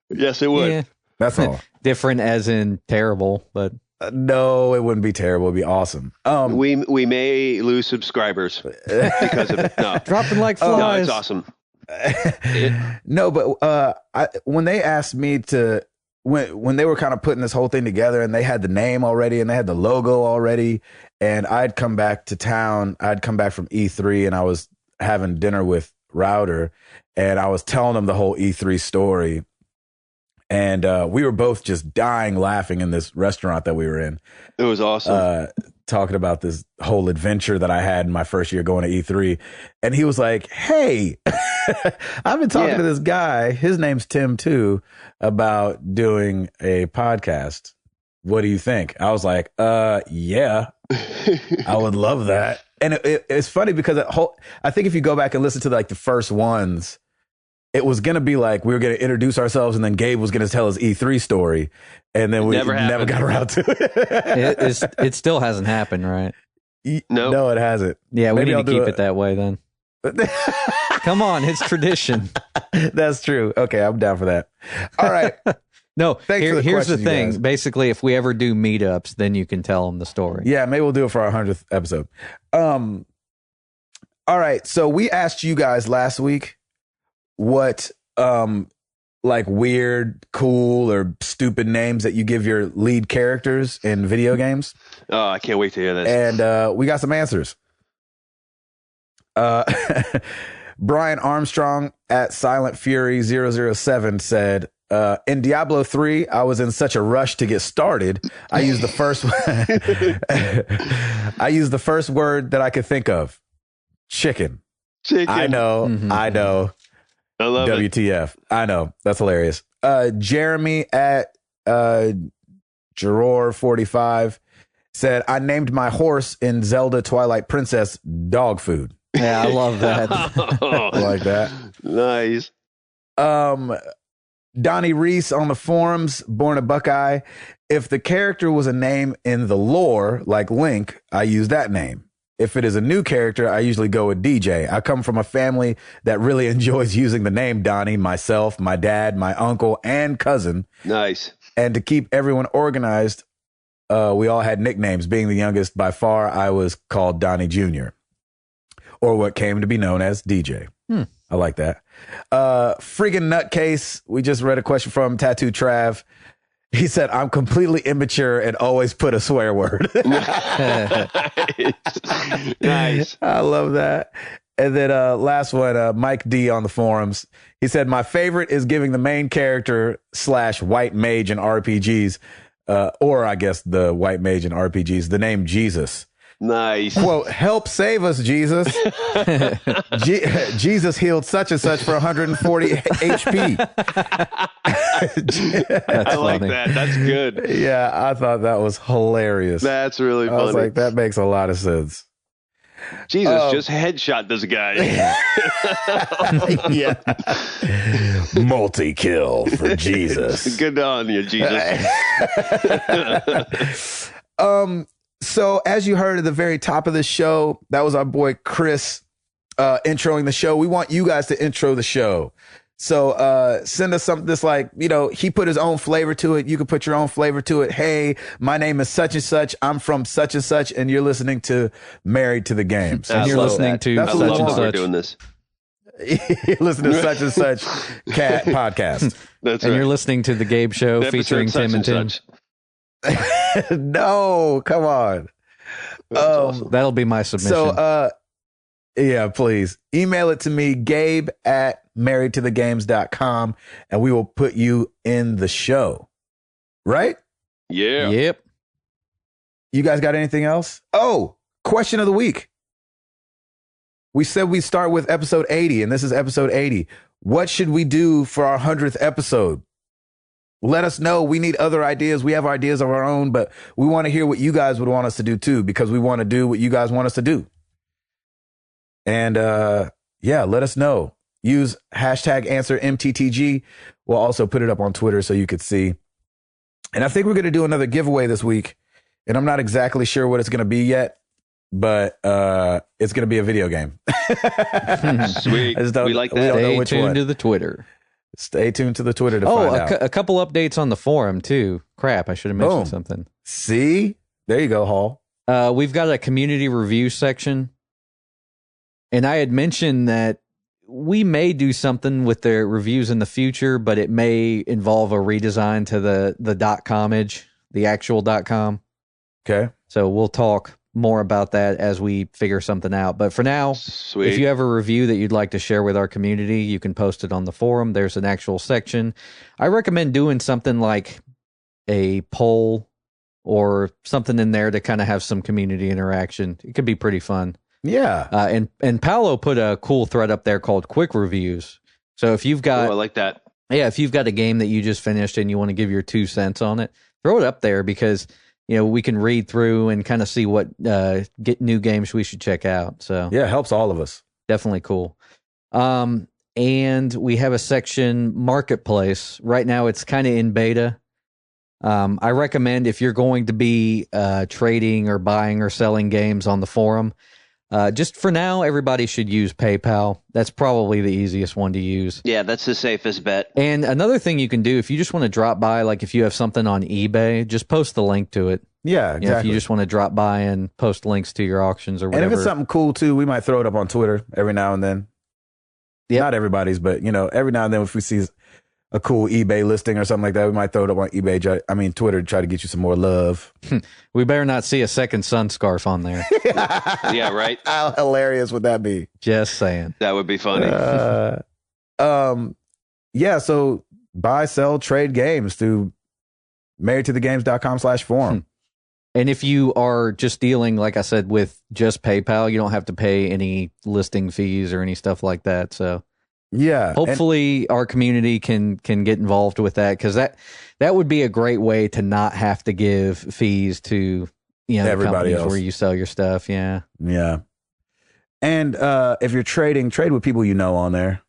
Yes, it would. Yeah. That's all. Different as in terrible, but no, it wouldn't be terrible. It'd be awesome. We may lose subscribers because of it. No, dropping like flies. No, it's awesome. No, but when they asked me to, when they were kind of putting this whole thing together and they had the name already and they had the logo already, and I'd come back to town, I'd come back from E3 and I was having dinner with Router and I was telling them the whole E3 story. And we were both just dying laughing in this restaurant that we were in. It was awesome. Talking about this whole adventure that I had in my first year going to E3. And he was like, hey, I've been talking to this guy. His name's Tim, too, about doing a podcast. What do you think? I was like, yeah, I would love that. And it's funny because I think if you go back and listen to like the first ones, it was going to be like we were going to introduce ourselves and then Gabe was going to tell his E3 story. And then we never got around to it. It still hasn't happened, right? No, it hasn't. Yeah, we need to keep it that way then. Come on, it's tradition. That's true. Okay, I'm down for that. All right. No, here's the thing. Guys. Basically, if we ever do meetups, then you can tell them the story. Yeah, maybe we'll do it for our 100th episode. All right, so we asked you guys last week what like weird, cool, or stupid names that you give your lead characters in video games. Oh, I can't wait to hear this. And we got some answers. Brian Armstrong at Silent Fury 007 said, in Diablo 3, I was in such a rush to get started. I used the first word that I could think of. Chicken. I know. Mm-hmm. I know. I love WTF. I know. That's hilarious. Jeremy at Jaror45 said, I named my horse in Zelda Twilight Princess dog food. Yeah, I love that. I like that. Nice. Donnie Reese on the forums, born a Buckeye. If the character was a name in the lore, like Link, I use that name. If it is a new character, I usually go with DJ. I come from a family that really enjoys using the name Donnie, myself, my dad, my uncle, and cousin. Nice. And to keep everyone organized, we all had nicknames. Being the youngest by far, I was called Donnie Jr., or what came to be known as DJ. I like that. Friggin' nutcase. We just read a question from Tattoo Trav. He said, I'm completely immature and always put a swear word. Nice. I love that. And then last one, Mike D on the forums. He said, my favorite is giving the main character / white mage in RPGs, or I guess the white mage in RPGs, the name Jesus. Nice. Quote, help save us, Jesus. Jesus healed such and such for 140 HP. I like that. That's good. Yeah, I thought that was hilarious. That's really funny. I was like, that makes a lot of sense. Jesus just headshot this guy. Yeah. Multi-kill for Jesus. Good on you, Jesus. So as you heard at the very top of the show, that was our boy Chris introing the show. We want you guys to intro the show. So send us something that's like, he put his own flavor to it. You can put your own flavor to it. Hey, my name is such and such. I'm from such and such, and you're listening to Married to the Games. And you're listening to I love that we're doing this. You're listening to such and such cat podcast. That's and right. you're listening to the Gabe Show Episode featuring such Tim and Tim. such. No, come on. Awesome. That'll be my submission. So, yeah, please email it to me, Gabe at marriedtothegames.com, and we will put you in the show. Right? Yeah. Yep. You guys got anything else? Oh, question of the week. We said we start with episode 80, and this is episode 80. What should we do for our 100th episode? Let us know. We need other ideas. We have ideas of our own, but we want to hear what you guys would want us to do too, because we want to do what you guys want us to do. And yeah, let us know. Use hashtag answer MTTG. We'll also put it up on Twitter so you could see. And I think we're going to do another giveaway this week. And I'm not exactly sure what it's going to be yet, but it's going to be a video game. Sweet. We like that. Stay tuned to the Twitter. Stay tuned to the Twitter to find out. A couple updates on the forum, too. Crap, I should have mentioned something. See? There you go, Hall. We've got a community review section. And I had mentioned that we may do something with the reviews in the future, but it may involve a redesign to the .com-age, the actual .com. Okay. So we'll talk more about that as we figure something out. But for now, Sweet. If you have a review that you'd like to share with our community, you can post it on the forum. There's an actual section. I recommend doing something like a poll or something in there to kind of have some community interaction. It could be pretty fun. Yeah. And Paolo put a cool thread up there called Quick Reviews. So if you've got... I like that. Yeah, if you've got a game that you just finished and you want to give your 2 cents on it, throw it up there because, we can read through and kind of see what get new games we should check out. So yeah, it helps all of us. Definitely cool. And we have a section Marketplace. Right now it's kind of in beta. I recommend if you're going to be trading or buying or selling games on the forum, just for now, everybody should use PayPal. That's probably the easiest one to use. Yeah, that's the safest bet. And another thing you can do, if you just want to drop by, like if you have something on eBay, just post the link to it. Yeah, exactly. If you just want to drop by and post links to your auctions or whatever. And if it's something cool too, we might throw it up on Twitter every now and then. Yep. Not everybody's, but every now and then if we see a cool eBay listing or something like that, we might throw it up on Twitter to try to get you some more love. We better not see a second sun scarf on there. Yeah, right. How hilarious would that be? Just saying. That would be funny. Yeah, so buy, sell, trade games through marriedtothegames.com/forum. And if you are just dealing, like I said, with just PayPal, you don't have to pay any listing fees or any stuff like that. So yeah, hopefully our community can get involved with that, because that would be a great way to not have to give fees to everybody else where you sell your stuff. Yeah. And if you're trading, trade with people on there.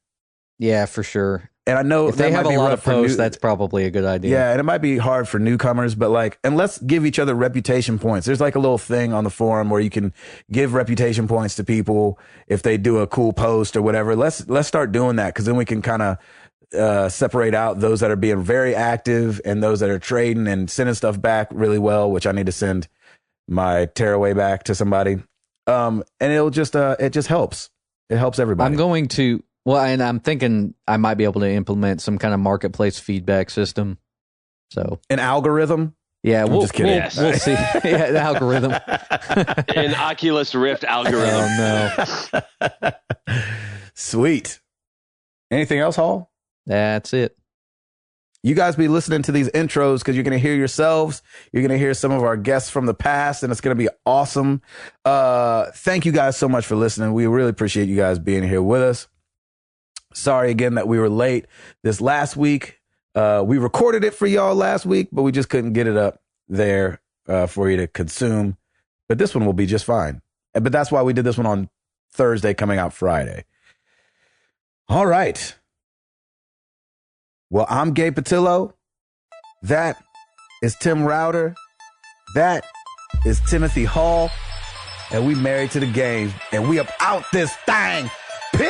Yeah, for sure. And I know if they have a lot of posts, that's probably a good idea. Yeah, and it might be hard for newcomers, but and let's give each other reputation points. There's like a little thing on the forum where you can give reputation points to people if they do a cool post or whatever. Let's start doing that, because then we can kind of separate out those that are being very active and those that are trading and sending stuff back really well, which I need to send my tearaway back to somebody. And it'll just it just helps. It helps everybody. And I'm thinking I might be able to implement some kind of marketplace feedback system. So an algorithm? Yeah, we'll just kidding. We'll see. Yeah, an algorithm. An Oculus Rift algorithm. Oh, no. Sweet. Anything else, Hall? That's it. You guys be listening to these intros because you're going to hear yourselves. You're going to hear some of our guests from the past, and it's going to be awesome. Thank you guys so much for listening. We really appreciate you guys being here with us. Sorry again that we were late this last week. We recorded it for y'all last week, but we just couldn't get it up there for you to consume. But this one will be just fine. But that's why we did this one on Thursday, coming out Friday. All right. Well, I'm Gabe Patillo. That is Tim Router. That is Timothy Hall. And we married to the game. And we up out this thing. Peace!